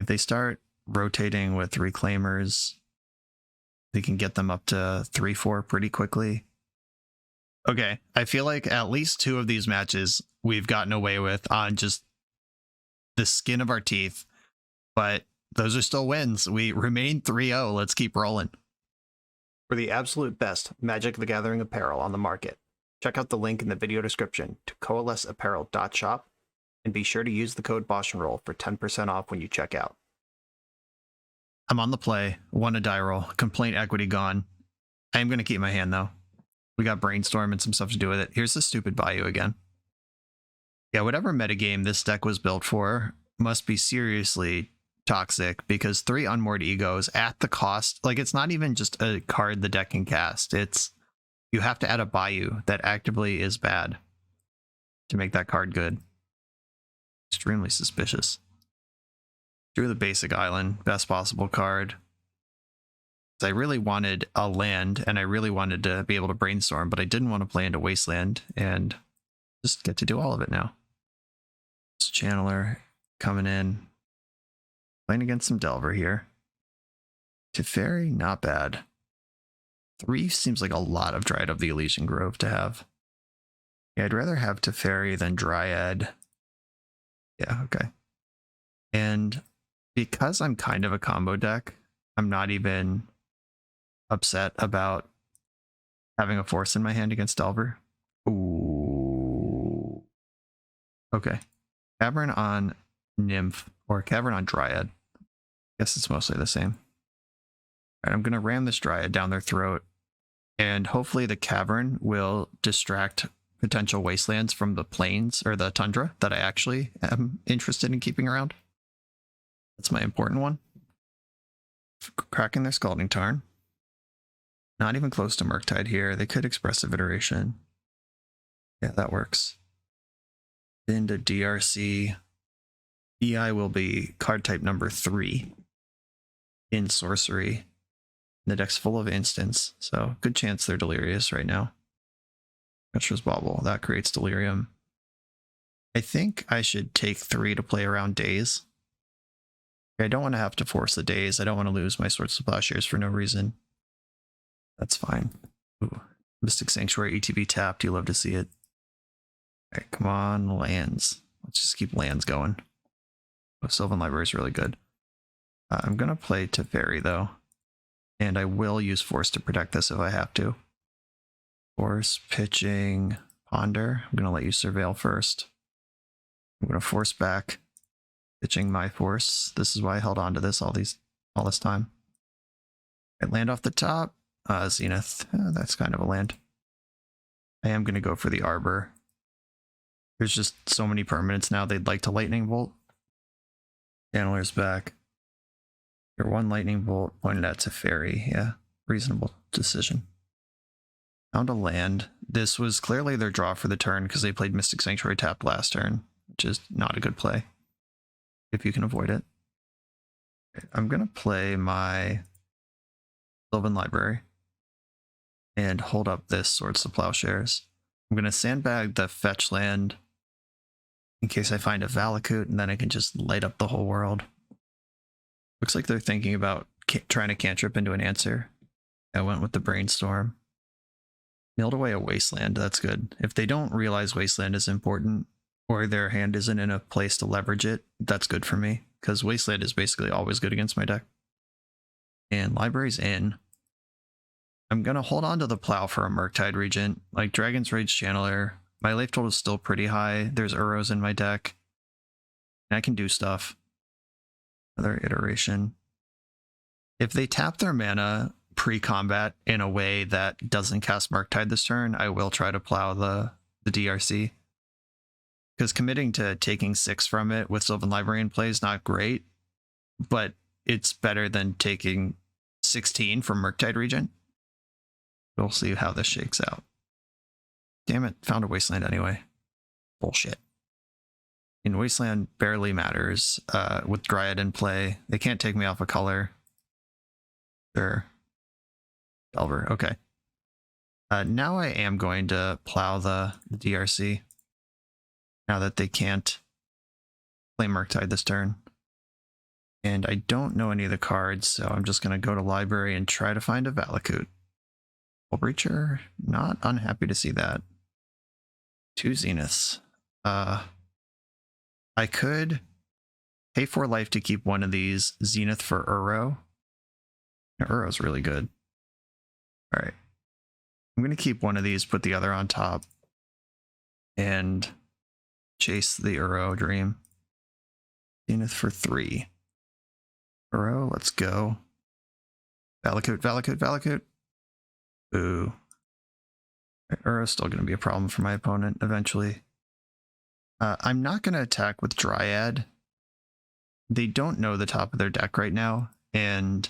If they start rotating with Reclaimers, they can get them up to 3-4 pretty quickly. Okay, I feel like at least 2 of these matches we've gotten away with on just the skin of our teeth, but those are still wins. We remain 3-0. Let's keep rolling. For the absolute best Magic the Gathering apparel on the market, check out the link in the video description to coalesceapparel.shop and be sure to use the code BoshNRoll for 10% off when you check out. I'm on the play, won a die roll, complaint equity gone. I am going to keep my hand though. We got Brainstorm and some stuff to do with it. Here's the stupid Bayou again. Yeah, whatever metagame this deck was built for must be seriously toxic because 3 Unmoored Egos at the cost, like it's not even just a card the deck can cast. It's, you have to add a Bayou that actively is bad to make that card good. Extremely suspicious. Drew the basic island, best possible card. I really wanted a land and I really wanted to be able to brainstorm, but I didn't want to play into Wasteland and just get to do all of it now. This Channeler coming in, playing against some Delver here. Teferi, not bad. 3 seems like a lot of Dryad of the Elysian Grove to have. Yeah, I'd rather have Teferi than Dryad. Yeah, okay. And because I'm kind of a combo deck, I'm not even upset about having a Force in my hand against Delver. Ooh. Okay. Cavern on Nymph or Cavern on Dryad. Guess it's mostly the same. Alright, I'm going to ram this Dryad down their throat, and hopefully the Cavern will distract potential Wastelands from the plains or the Tundra that I actually am interested in keeping around. That's my important one. Cracking their Scalding Tarn. Not even close to Murktide here. They could Expressive Iteration. Yeah, that works. Into DRC. EI will be card type number 3 in Sorcery. The deck's full of instants, so good chance they're Delirious right now. Treacherous Bauble, that creates Delirium. I think I should take 3 to play around Days. I don't want to have to force the Days. I don't want to lose my Swords to Plowshares for no reason. That's fine. Ooh. Mystic Sanctuary, ETB tapped. You love to see it. Alright, come on, lands. Let's just keep lands going. Oh, Sylvan Library is really good. I'm going to play Teferi, though. And I will use Force to protect this if I have to. Force, pitching, Ponder. I'm going to let you Surveil first. I'm going to Force back. Pitching my Force. This is why I held on to this all this time. I land off the top. Zenith. That's kind of a land. I am going to go for the Arbor. There's just so many permanents now they'd like to Lightning Bolt. Channeler's back. Your 1 Lightning Bolt pointed at Teferi. Yeah, reasonable decision. Found a land. This was clearly their draw for the turn because they played Mystic Sanctuary tapped last turn, which is not a good play if you can avoid it. I'm going to play my Sylvan Library and hold up this Swords to Plowshares. I'm going to sandbag the fetch land in case I find a Valakut, and then I can just light up the whole world. Looks like they're thinking about trying to cantrip into an answer. I went with the Brainstorm. Milled away a Wasteland, that's good. If they don't realize Wasteland is important, or their hand isn't in a place to leverage it, that's good for me, because Wasteland is basically always good against my deck. And Library's in. I'm going to hold on to the Plow for a Murktide Regent. Like Dragon's Rage Channeler, my life total is still pretty high. There's Uros in my deck. And I can do stuff. Another iteration. If they tap their mana pre-combat in a way that doesn't cast Murktide this turn, I will try to Plow the DRC. Because committing to taking 6 from it with Sylvan Library in play is not great, but it's better than taking 16 from Murktide Regent. We'll see how this shakes out. Damn it, found a Wasteland anyway. Bullshit. In Wasteland barely matters with Dryad in play. They can't take me off a color. Sure. Delver, okay. Now I am going to Plow the DRC. Now that they can't play Murktide this turn. And I don't know any of the cards, so I'm just going to go to Library and try to find a Valakut. Valakut-Breacher, not unhappy to see that. 2 Zeniths. I could pay 4 life to keep one of these. Zenith for Uro. Uro's really good. Alright. I'm going to keep one of these, put the other on top, and chase the Uro dream. Zenith for 3. Uro, let's go. Valakut, Valakut, Valakut. Ooh. Uro's still going to be a problem for my opponent eventually. I'm not going to attack with Dryad. They don't know the top of their deck right now, and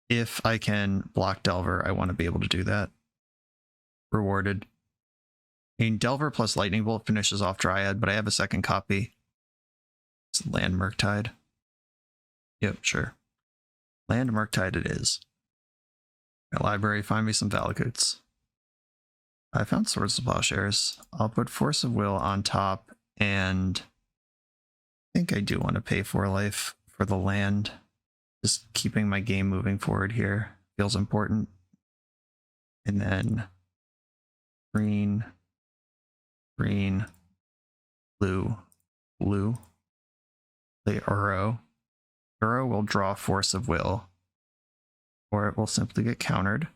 if I can block Delver, I want to be able to do that. Rewarded. I mean, Delver plus Lightning Bolt finishes off Dryad, but I have a second copy. It's Land Murktide. Yep, sure. Land Murktide it is. My library, find me some Valakuts. I found Swords to Plowshares. I'll put Force of Will on top, and I think I do want to pay 4 life for the land. Just keeping my game moving forward here feels important. And then green, green, blue, blue. Play Uro. Uro will draw Force of Will, or it will simply get countered.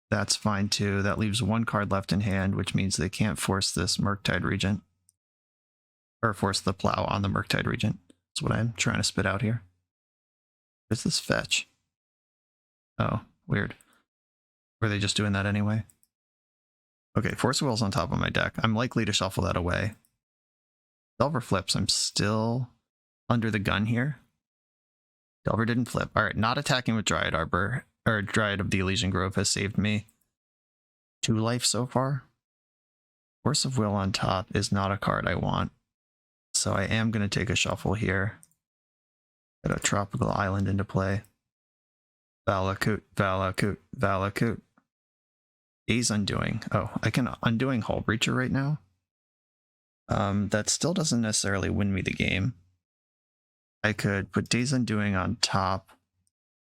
That's fine too. That leaves 1 card left in hand, which means they can't force this Murktide Regent. Or force the Plow on the Murktide Regent. That's what I'm trying to spit out here. What's this fetch? Oh, weird. Were they just doing that anyway? Okay, Force of Will's on top of my deck. I'm likely to shuffle that away. Delver flips. I'm still under the gun here. Delver didn't flip. All right, not attacking with Dryad Arbor, or Dryad of the Elysian Grove has saved me 2 life so far. Force of Will on top is not a card I want, so I am going to take a shuffle here. Got a Tropical Island into play. Valakut, Valakut, Valakut. Days Undoing. Oh, I can Undoing Hull-Breacher right now. That still doesn't necessarily win me the game. I could put Days Undoing on top.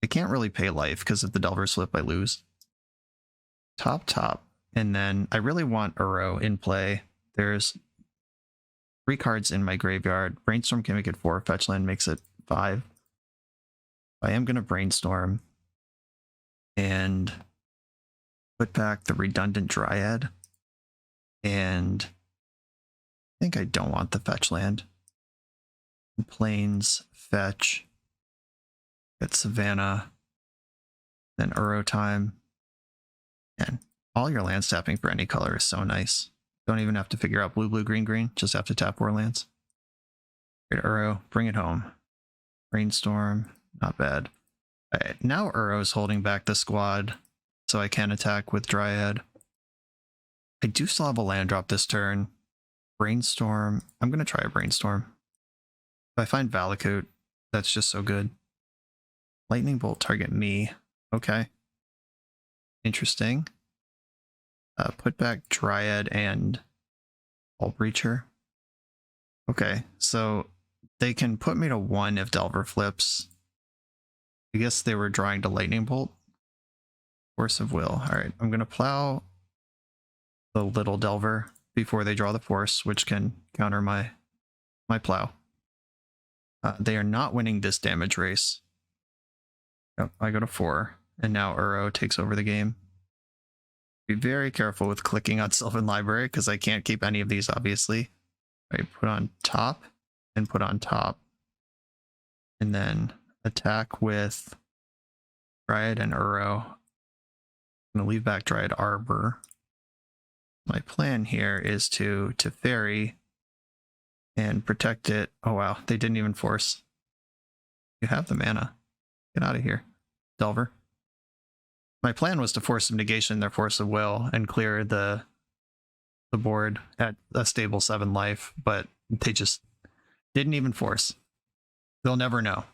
I can't really pay life because if the Delvers flip, I lose. Top. And then I really want Uro in play. There's 3 cards in my graveyard. Brainstorm can make it 4. Fetchland makes it 5. I am going to Brainstorm and put back the redundant Dryad. And I think I don't want the Fetchland. Plains, Fetch. Get Savannah. Then Uro time. And all your lands tapping for any color is so nice. Don't even have to figure out blue, blue, green, green. Just have to tap 4 lands. Great Uro, bring it home. Brainstorm, not bad. Alright, now Uro's holding back the squad, so I can attack with Dryad. I do still have a land drop this turn. Brainstorm, I'm going to try a Brainstorm. If I find Valakut, That's just so good. Lightning bolt target me. Okay. Interesting. Put back Dryad and Valakut-Breacher. Okay, so they can put me to 1 if Delver flips. I guess they were drawing to Lightning Bolt. Force of Will. Alright, I'm going to plow the little Delver before they draw the Force, which can counter my plow. They are not winning this damage race. Oh, I go to 4, and now Uro takes over the game. Be very careful with clicking on Sylvan Library, because I can't keep any of these, obviously. Right, put on top, and put on top. And then attack with Dryad and Uro. I'm going to leave back Dryad Arbor. My plan here is to Teferi and protect it. Oh wow, they didn't even force. You have the mana. Get out of here, Delver. My plan was to force some negation their Force of Will and clear the board at a stable 7 life, but they just didn't even force. They'll never know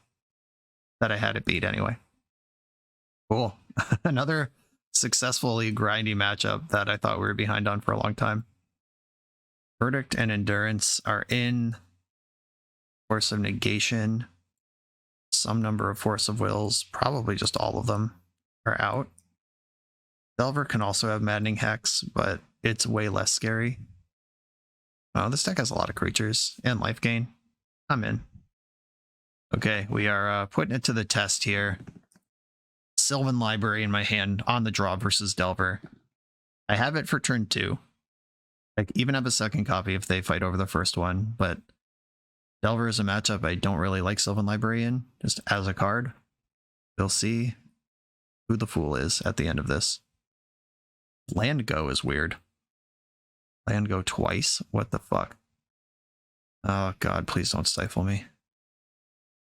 that I had it beat anyway. Cool. Another successfully grindy matchup that I thought we were behind on for a long time. Verdict and Endurance are in. Force of Negation. Some number of Force of Wills, probably just all of them, are out. Delver can also have Maddening Hex, but it's way less scary. Oh, this deck has a lot of creatures and life gain. I'm in. Okay, we are putting it to the test here. Sylvan Library in my hand on the draw versus Delver. I have it for turn 2. I even have a second copy if they fight over the first one, but Delver is a matchup I don't really like Sylvan Library in, just as a card. You'll see who the fool is at the end of this. Land go is weird. Land go twice? What the fuck? Oh god, please don't stifle me.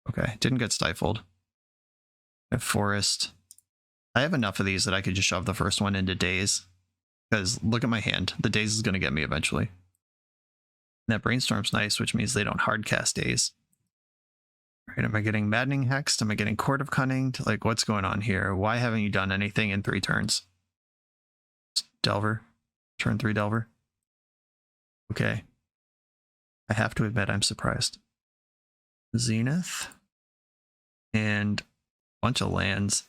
Okay, didn't get stifled. I have Forest. I have enough of these that I could just shove the first one into Daze. Because look at my hand. The Daze is going to get me eventually. And that Brainstorm's nice, which means they don't hardcast Daze. Right, am I getting Maddening Hexed? Am I getting Court of Cunning? Like, what's going on here? Why haven't you done anything in 3 turns? Delver. Turn 3 Delver. Okay. I have to admit I'm surprised. Zenith. And a bunch of lands.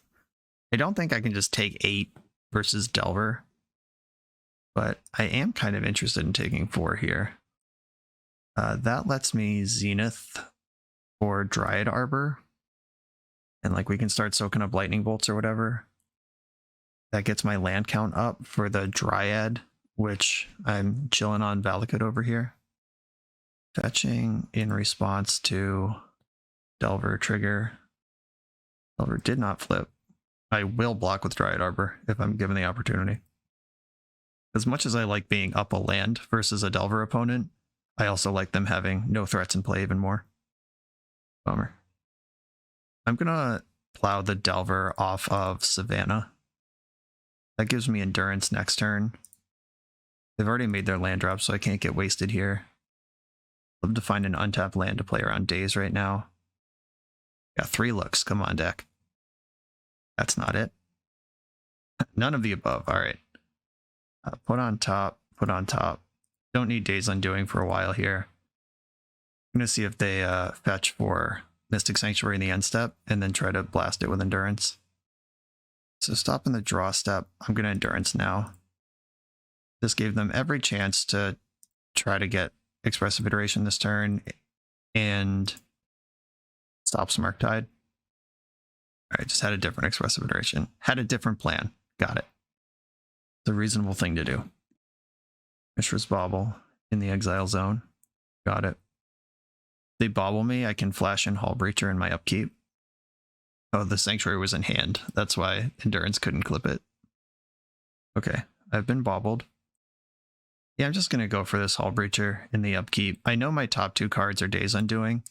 I don't think I can just take 8 versus Delver. But I am kind of interested in taking 4 here. That lets me Zenith for Dryad Arbor. And like we can start soaking up lightning bolts or whatever. That gets my land count up for the Dryad, which I'm chilling on Valakut over here. Fetching in response to Delver trigger. Delver did not flip. I will block with Dryad Arbor if I'm given the opportunity. As much as I like being up a land versus a Delver opponent, I also like them having no threats in play even more. Bummer. I'm gonna plow the Delver off of Savannah. That gives me Endurance next turn. They've already made their land drop, so I can't get wasted here. Love to find an untapped land to play around Daze right now. Got 3 looks. Come on, deck. That's not it. None of the above. All right. Put on top. Put on top. Don't need Daze Undoing for a while here. I'm going to see if they fetch for Mystic Sanctuary in the end step and then try to blast it with Endurance. So stopping the draw step, I'm going to Endurance now. This gave them every chance to try to get Expressive Iteration this turn and stop Murktide. Alright, just had a different Expressive Iteration. Had a different plan. Got it. It's a reasonable thing to do. Mishra's Bauble in the Exile Zone. Got it. They bobble me, I can flash in Hull-Breacher in my upkeep. Oh, the Sanctuary was in hand. That's why Endurance couldn't clip it. Okay, I've been bobbled. Yeah, I'm just going to go for this Hull-Breacher in the upkeep. I know my top 2 cards are Daze Undoing.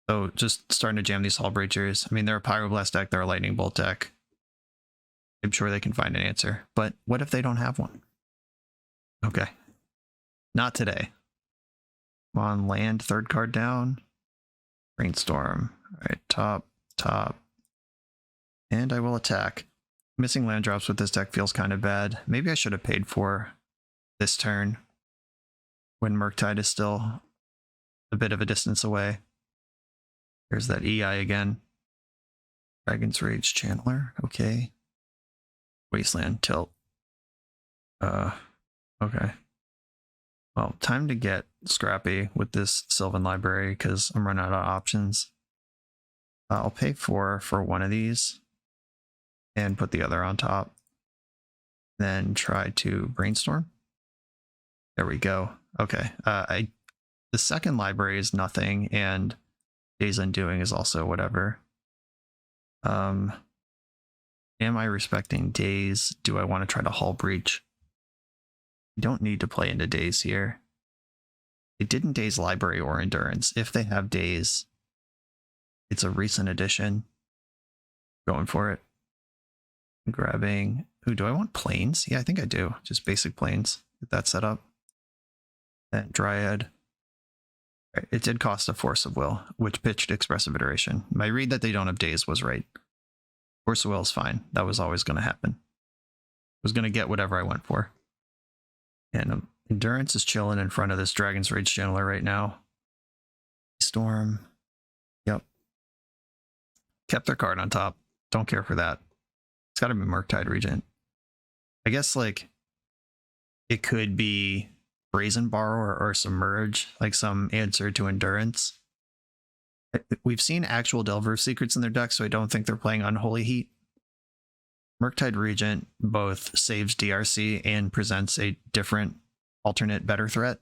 So just starting to jam these Hull-Breachers. I mean, they're a Pyroblast deck, they're a Lightning Bolt deck. I'm sure they can find an answer. But what if they don't have one? Okay. Not today. Come on, land, 3rd card down. Brainstorm. All right, top, top. And I will attack. Missing land drops with this deck feels kind of bad. Maybe I should have paid for this turn when Murktide is still a bit of a distance away. There's that EI again. Dragon's Rage Channeler. Okay. Wasteland Tilt. Okay. Well, time to get scrappy with this Sylvan Library because I'm running out of options. I'll pay 4 for one of these and put the other on top. Then try to brainstorm. There we go. Okay. The second library is nothing, and Days Undoing is also whatever. Am I respecting Days? Do I want to try to Hull Breach? I don't need to play into Days here. They didn't Days Library or Endurance. If they have Days, it's a recent addition. Going for it. Grabbing. Ooh, do I want Plains? Yeah, I think I do. Just basic Plains. Get that set up. Then Dryad. Right. It did cost a Force of Will, which pitched Expressive Iteration. My read that they don't have Days was right. Force of Will is fine. That was always going to happen. I was going to get whatever I went for. And Endurance is chilling in front of this Dragon's Rage Channeler right now. Storm. Yep. Kept their card on top. Don't care for that. It's got to be Murktide Regent. I guess, like, it could be Brazen Borrower or Submerge, like some answer to Endurance. We've seen actual Delver Secrets in their deck, so I don't think they're playing Unholy Heat. Murktide Regent both saves DRC and presents a different, alternate, better threat.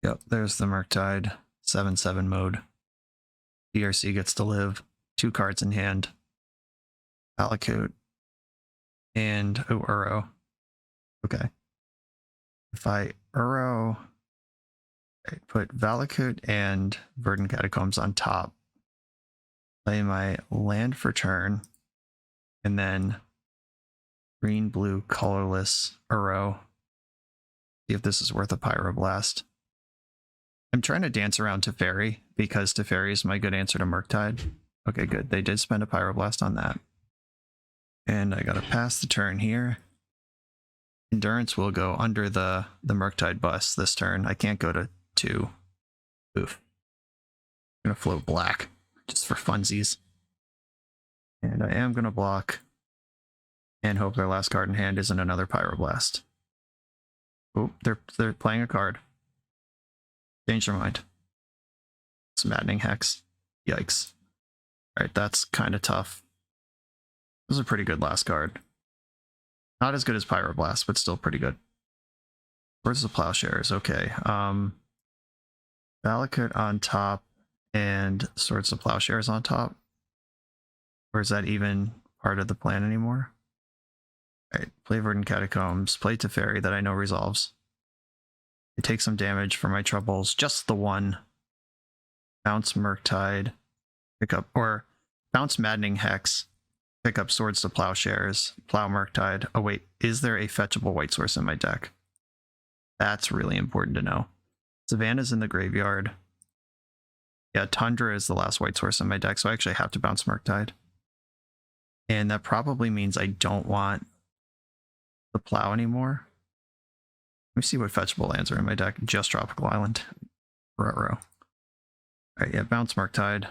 Yep, there's the Murktide 7/7 mode. DRC gets to live. 2 cards in hand. Valakut. And, Uro. Okay. If I Uro, I put Valakut and Verdant Catacombs on top. Play my land for turn. And then green, blue, colorless Uro. See if this is worth a Pyroblast. I'm trying to dance around Teferi because Teferi is my good answer to Murktide. Okay, good. They did spend a Pyroblast on that. And I gotta pass the turn here. Endurance will go under the Murktide bus this turn. I can't go to 2. Oof. I'm gonna float black just for funsies. And I am gonna block and hope their last card in hand isn't another Pyroblast. Oh, they're playing a card. Change their mind. It's Maddening Hex. Yikes. Alright, that's kind of tough. This is a pretty good last card. Not as good as Pyroblast, but still pretty good. Where's the Plowshares? Okay. Valakut on top and Swords of Plowshares on top. Or is that even part of the plan anymore? Alright, play Verdant Catacombs, play Teferi that I know resolves. I take some damage for my troubles, just the one. Bounce Murktide, pick up, or bounce Maddening Hex, pick up Swords to Plowshares, plow Murktide. Oh wait, is there a fetchable white source in my deck? That's really important to know. Savannah's in the graveyard. Yeah, Tundra is the last white source in my deck, so I actually have to bounce Murktide. And that probably means I don't want the plow anymore. Let me see what fetchable lands are in my deck. Just Tropical Island. Ruh-roh. Alright, yeah, bounce Murktide.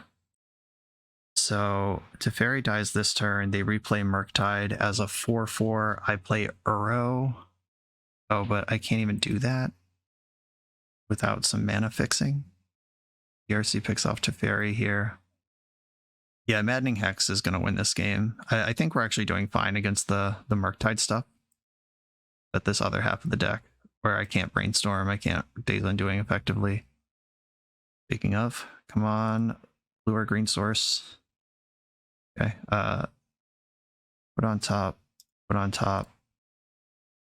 So, Teferi dies this turn. They replay Murktide as a 4/4. I play Uro. Oh, but I can't even do that without some mana fixing. DRC picks off Teferi here. Yeah, Maddening Hex is going to win this game. I think we're actually doing fine against the Murktide stuff. But this other half of the deck, where I can't brainstorm, I can't Days Undoing effectively. Speaking of, come on, blue or green source. Okay, put on top, put on top.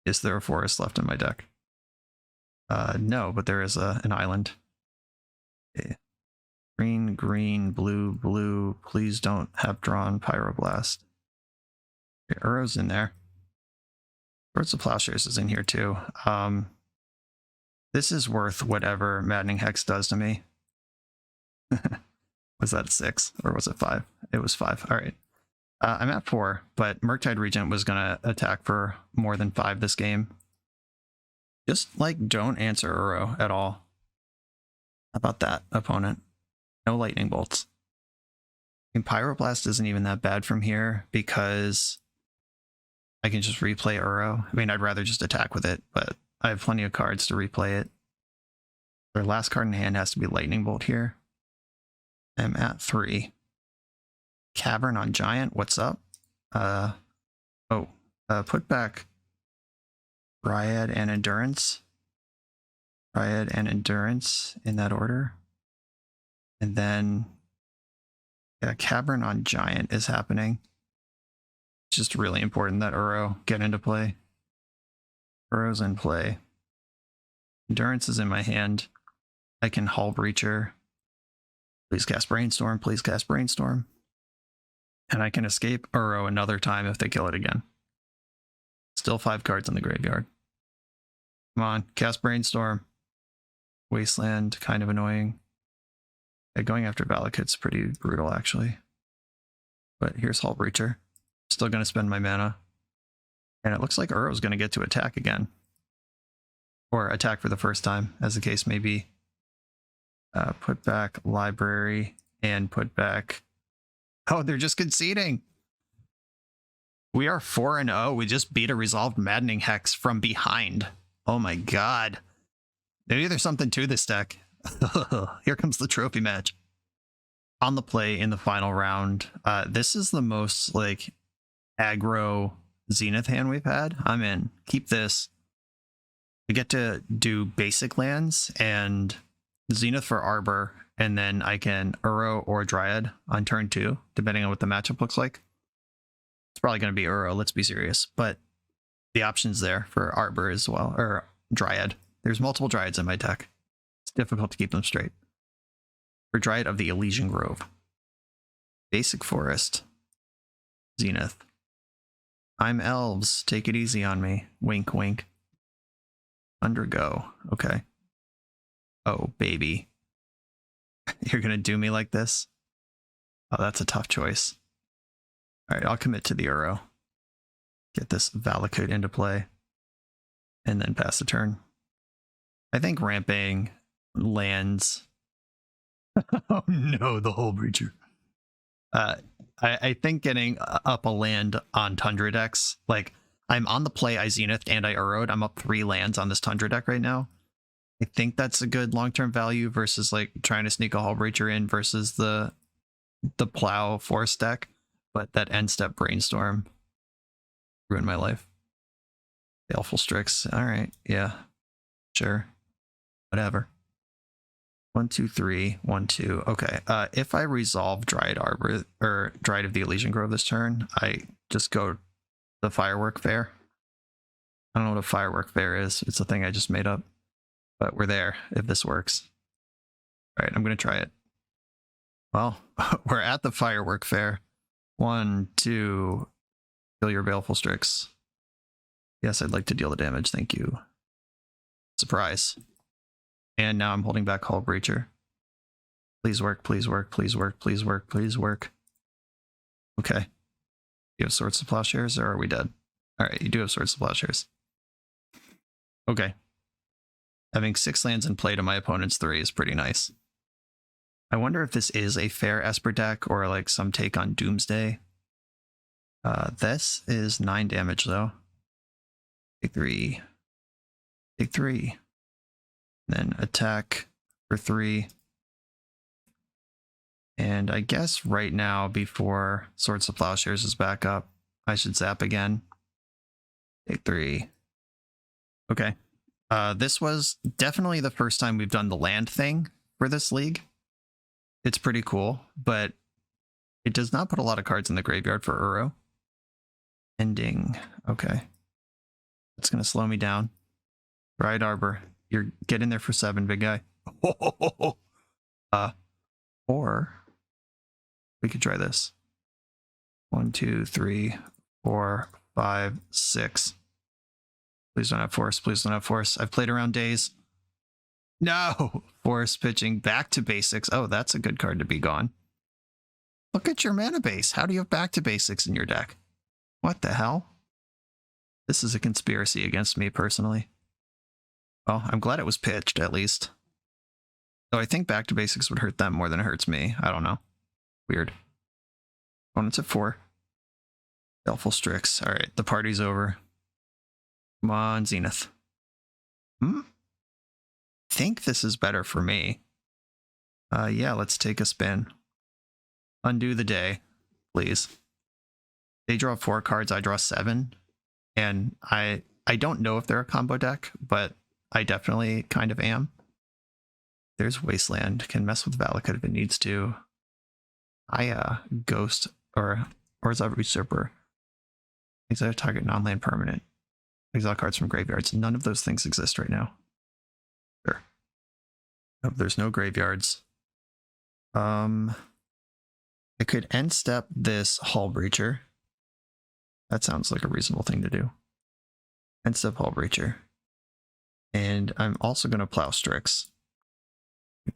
Is there a forest left in my deck? No, but there is an island. Okay. Green, green, blue, blue. Please don't have drawn Pyroblast. Okay, Uro's in there. Swords of Plowshares is in here too. This is worth whatever Maddening Hex does to me. Was that 6 or was it 5? It was 5. All right. I'm at 4, but Murktide Regent was going to attack for more than 5 this game. Just, like, don't answer Uro at all. How about that, opponent? No lightning bolts. And Pyroblast isn't even that bad from here because I can just replay Uro. I mean, I'd rather just attack with it, but I have plenty of cards to replay it. Their last card in hand has to be Lightning Bolt here. I'm at 3. Cavern on Giant, what's up? Put back Dryad and Endurance. Dryad and Endurance in that order. And then, yeah, Cavern on Giant is happening. It's just really important that Uro get into play. Uro's in play. Endurance is in my hand. I can Hull-Breacher. Please cast Brainstorm, please cast Brainstorm. And I can escape Uro another time if they kill it again. Still 5 cards in the graveyard. Come on, cast Brainstorm. Wasteland, kind of annoying. Yeah, going after Valakut's pretty brutal, actually. But here's Hull-Breacher. Still going to spend my mana. And it looks like Uro's going to get to attack again. Or attack for the first time, as the case may be. Put back Library and put back... Oh, they're just conceding! We are 4-0. We just beat a Resolved Maddening Hex from behind. Oh my god. Maybe there's something to this deck. Here comes the trophy match. On the play in the final round. This is the most, like, aggro Zenith hand we've had. I'm in. Keep this. We get to do basic lands and Zenith for Arbor, and then I can Uro or Dryad on turn 2, depending on what the matchup looks like. It's probably going to be Uro, let's be serious, but the option's there for Arbor as well, or Dryad. There's multiple Dryads in my deck. It's difficult to keep them straight. For Dryad of the Elysian Grove. Basic Forest. Zenith. I'm Elves, take it easy on me. Wink, wink. Undergo, okay. Oh, baby. You're gonna do me like this? Oh, that's a tough choice. Alright, I'll commit to the Uro. Get this Valakut into play. And then pass the turn. I think ramping lands... Oh no, the Hull-Breacher. I think getting up a land on Tundra decks, like, I'm on the play, I Zenithed and I Uro'd. I'm up 3 lands on this Tundra deck right now. I think that's a good long-term value versus, like, trying to sneak a Hull-Breacher in versus the Plow Forest deck. But that end-step Brainstorm ruined my life. Baleful Strix. Alright, yeah. Sure. Whatever. 1, 2, 3, 1, 2. Okay. If I resolve Dryad Arbor or Dryad of the Elysian Grove this turn, I just go the Firework Fair. I don't know what a Firework Fair is. It's a thing I just made up. But we're there if this works. Alright, I'm gonna try it. Well, we're at the Firework Fair. 1, 2. Kill your Baleful Strix. Yes, I'd like to deal the damage, thank you. Surprise. And now I'm holding back Hull-Breacher. Please work, please work, please work, please work, please work. Okay. You have Swords to Plowshares, or are we dead? Alright, you do have Swords to Plowshares. Okay. Having 6 lands in play to my opponent's 3 is pretty nice. I wonder if this is a fair Esper deck, or like some take on Doomsday. This is 9 damage though. Take 3. Take 3. Then attack for 3. And I guess right now, before Swords to Plowshares is back up, I should zap again. Take 3. Okay. This was definitely the first time we've done the land thing for this league. It's pretty cool, but it does not put a lot of cards in the graveyard for Uro. Ending. Okay. That's going to slow me down. Dryad Arbor. You're get in there for 7, big guy. Or we could try this. 1, 2, 3, 4, 5, 6. Please don't have force. Please don't have force. I've played around days. No! Force pitching back to basics. Oh, that's a good card to be gone. Look at your mana base. How do you have back to basics in your deck? What the hell? This is a conspiracy against me personally. Well, I'm glad it was pitched, at least. Though I think back to basics would hurt them more than it hurts me. I don't know. Weird. Opponent's at 4. Baleful Strix. Alright, the party's over. Come on, Zenith. Think this is better for me. Yeah, let's take a spin. Undo the day, please. They draw 4 cards, I draw 7. And I don't know if they're a combo deck, but I definitely kind of am. There's Wasteland. Can mess with Valakut if it needs to. Ghost or is that Usurper? Exile target non-land permanent. Exile cards from graveyards. None of those things exist right now. Sure. Nope, there's no graveyards. I could end step this Hull-Breacher. That sounds like a reasonable thing to do. End step Hull-Breacher. And I'm also going to plow Strix.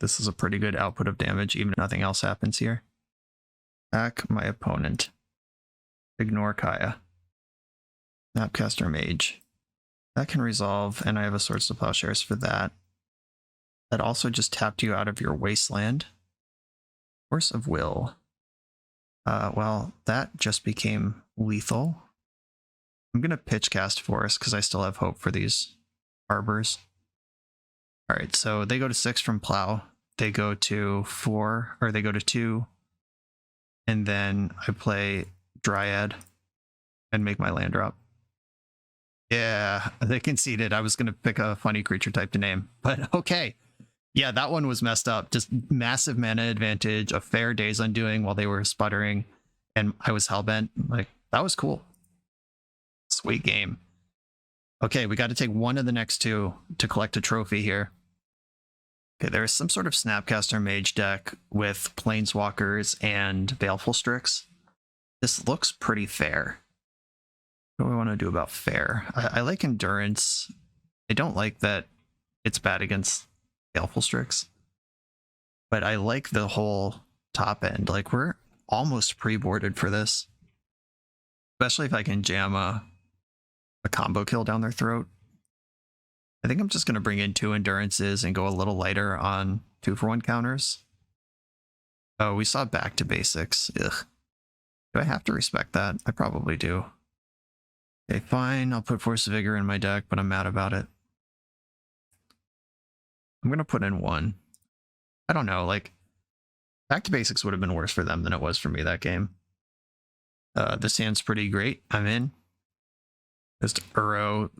This is a pretty good output of damage, even if nothing else happens here. Attack my opponent. Ignore Kaya. Snapcaster Mage. That can resolve, and I have a Swords to Plowshares for that. That also just tapped you out of your Wasteland. Force of Will. Well, that just became lethal. I'm going to pitch cast Force because I still have hope for these Arbors. Alright, so they go to 6 from Plow. They go to 4, or they go to 2. And then I play Dryad and make my land drop. Yeah, they conceded. I was going to pick a funny creature type to name, but okay. Yeah, that one was messed up. Just massive mana advantage, a fair Days Undoing while they were sputtering, and I was hellbent. Like, that was cool. Sweet game. Okay, we got to take one of the next 2 to collect a trophy here. Okay, there's some sort of Snapcaster Mage deck with Planeswalkers and Baleful Strix. This looks pretty fair. What do we want to do about fair? I like Endurance. I don't like that it's bad against Baleful Strix. But I like the whole top end. Like, we're almost pre-boarded for this. Especially if I can jam a combo kill down their throat. I think I'm just going to bring in 2 Endurances and go a little lighter on 2-for-1 counters. Oh, we saw back to basics. Ugh. Do I have to respect that? I probably do. Okay, fine. I'll put Force of Vigor in my deck, but I'm mad about it. I'm going to put in 1. I don't know, like, back to basics would have been worse for them than it was for me that game. This hand's pretty great. I'm in. Just Uro.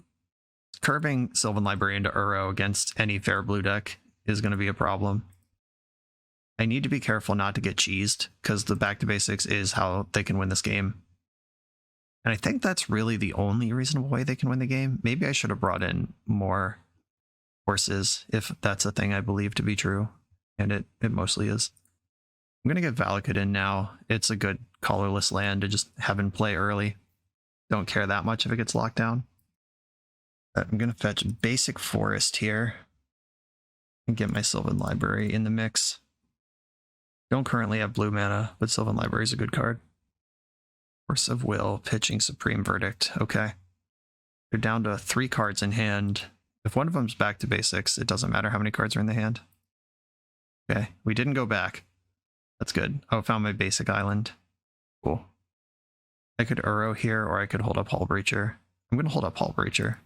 Curving Sylvan Library into Uro against any fair blue deck is going to be a problem. I need to be careful not to get cheesed, because the back to basics is how they can win this game. And I think that's really the only reasonable way they can win the game. Maybe I should have brought in more horses, if that's a thing I believe to be true. And it mostly is. I'm going to get Valakut in now. It's a good colorless land to just have in play early. Don't care that much if it gets locked down. But I'm going to fetch basic forest here and get my Sylvan Library in the mix. Don't currently have blue mana, but Sylvan Library is a good card. Force of Will, pitching Supreme Verdict. Okay. They're down to 3 cards in hand. If one of them's back to basics, it doesn't matter how many cards are in the hand. Okay, we didn't go back. That's good. Oh, found my basic island. Cool. I could Uro here, or I could hold up Hull-Breacher. I'm going to hold up Hull-Breacher.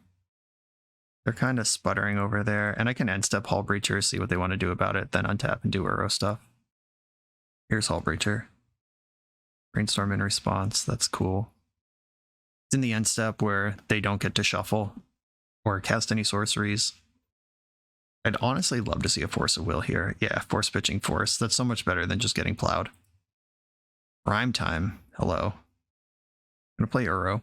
They're kind of sputtering over there, and I can end step Hull-Breacher, see what they want to do about it, then untap and do Uro stuff. Here's Hull-Breacher. Brainstorm in response, that's cool. It's in the end step where they don't get to shuffle or cast any sorceries. I'd honestly love to see a Force of Will here. Yeah, force pitching Force. That's so much better than just getting plowed. Prime time. Hello. I'm going to play Uro.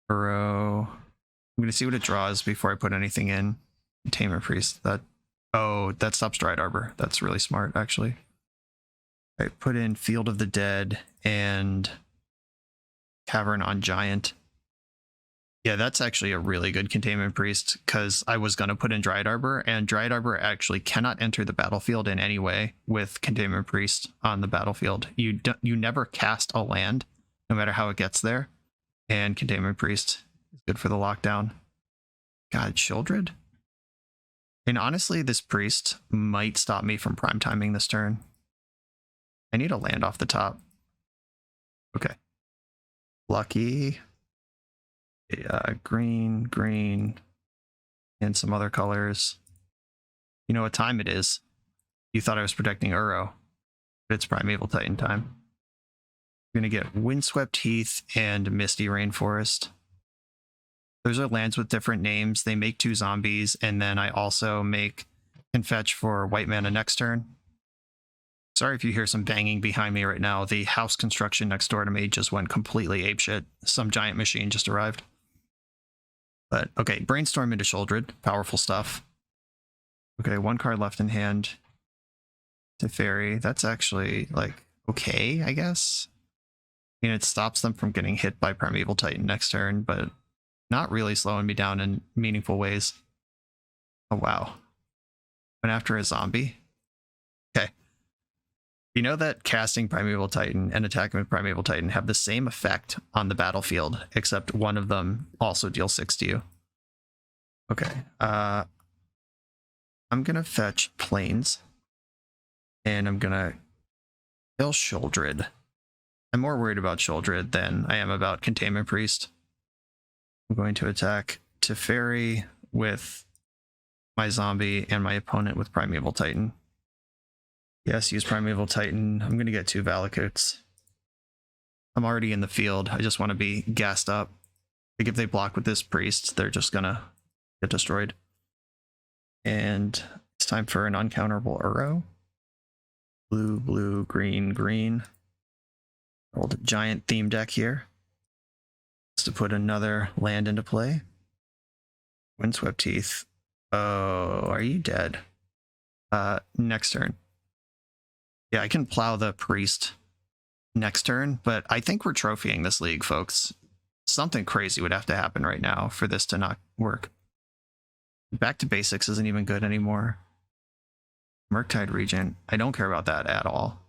Uro. I'm going to see what it draws before I put anything in. Tamer Priest. That stops Dryad Arbor. That's really smart, actually. I put in Field of the Dead and Cavern on Giant. Yeah, that's actually a really good Containment Priest, because I was going to put in Dryad Arbor, and Dryad Arbor actually cannot enter the battlefield in any way with Containment Priest on the battlefield. You never cast a land, no matter how it gets there, and Containment Priest is good for the lockdown. God, Childred? And honestly, this Priest might stop me from prime timing this turn. I need a land off the top. Okay. Lucky. Green, green, and some other colors. You know what time it is. You thought I was protecting Uro, but it's Primeval Titan time. We're going to get Windswept Heath and Misty Rainforest. Those are lands with different names. They make 2 zombies, and then I also can fetch for white mana next turn. Sorry if you hear some banging behind me right now. The house construction next door to me just went completely apeshit. Some giant machine just arrived. But, okay, Brainstorm into Childred. Powerful stuff. Okay, 1 card left in hand. Teferi. That's actually, like, okay, I guess. I mean, it stops them from getting hit by Primeval Titan next turn, but not really slowing me down in meaningful ways. Oh, wow. Went after a zombie? Okay. You know that casting Primeval Titan and attacking with Primeval Titan have the same effect on the battlefield, except one of them also deals 6 to you. Okay. I'm going to fetch Plains. And I'm going to kill Childred. I'm more worried about Childred than I am about Containment Priest. I'm going to attack Teferi with my zombie and my opponent with Primeval Titan. Yes, use Primeval Titan. I'm going to get 2 Valakuts. I'm already in the field. I just want to be gassed up. Like if they block with this priest, they're just going to get destroyed. And it's time for an uncounterable Uro. Blue, blue, green, green. Old giant theme deck here. Just to put another land into play. Windswept Heath. Oh, are you dead? Next turn. Yeah, I can plow the priest next turn, but I think we're trophying this league, folks. Something crazy would have to happen right now for this to not work. Back to basics isn't even good anymore. Murktide Regent. I don't care about that at all.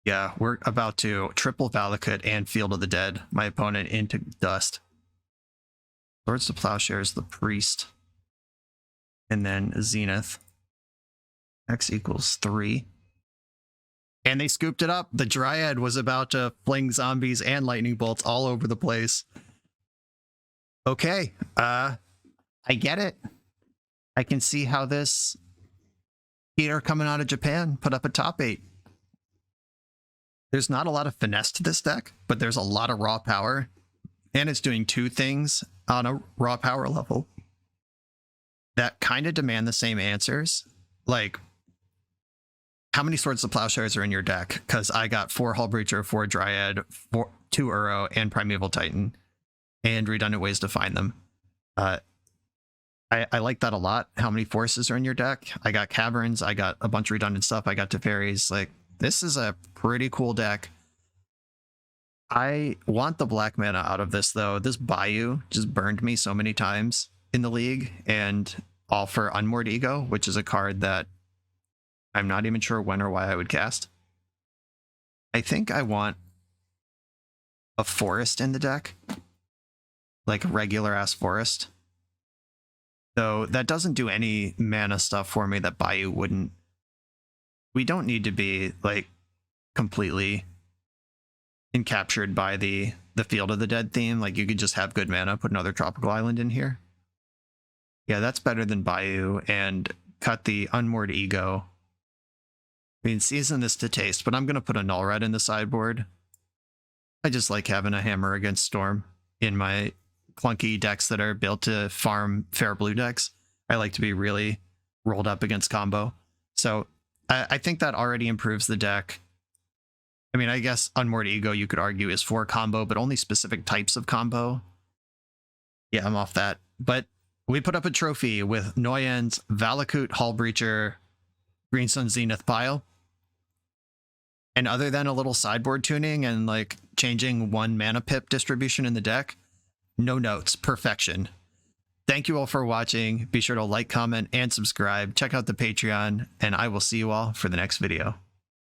Yeah, we're about to triple Valakut and Field of the Dead my opponent into dust. Swords to Plowshares, the priest. And then Zenith. X equals 3. And they scooped it up. The Dryad was about to fling zombies and lightning bolts all over the place. Okay, I get it. I can see how this Peter coming out of Japan put up a top 8. There's not a lot of finesse to this deck, but there's a lot of raw power. And it's doing 2 things on a raw power level that kind of demand the same answers. Like, how many Swords to Plowshares are in your deck? Because I got 4 Hull-Breacher, 4 Dryad, 2 Uro, and Primeval Titan, and redundant ways to find them. I like that a lot. How many forces are in your deck? I got Caverns, I got a bunch of redundant stuff, I got Teferis. Like, this is a pretty cool deck. I want the black mana out of this, though. This Bayou just burned me so many times in the league, and all for Unmoored Ego, which is a card that I'm not even sure when or why I would cast. I think I want a forest in the deck. Like a regular-ass forest. Though that doesn't do any mana stuff for me that Bayou wouldn't. We don't need to be, like, completely encaptured by the Field of the Dead theme. Like, you could just have good mana, put another tropical island in here. Yeah, that's better than Bayou, and cut the Unmoored Ego. I mean, season this to taste, but I'm going to put a Null Red in the sideboard. I just like having a Hammer against Storm in my clunky decks that are built to farm fair blue decks. I like to be really rolled up against combo. So I think that already improves the deck. I mean, I guess Unmoored Ego, you could argue, is for combo, but only specific types of combo. Yeah, I'm off that. But we put up a trophy with Noyan's Valakut, Hull-Breacher, Greenstone Zenith pile. And other than a little sideboard tuning and like changing 1 mana pip distribution in the deck, No notes. Perfection. Thank you all for watching. Be sure to like, comment, and subscribe. Check out the Patreon, and I will see you all for the next video.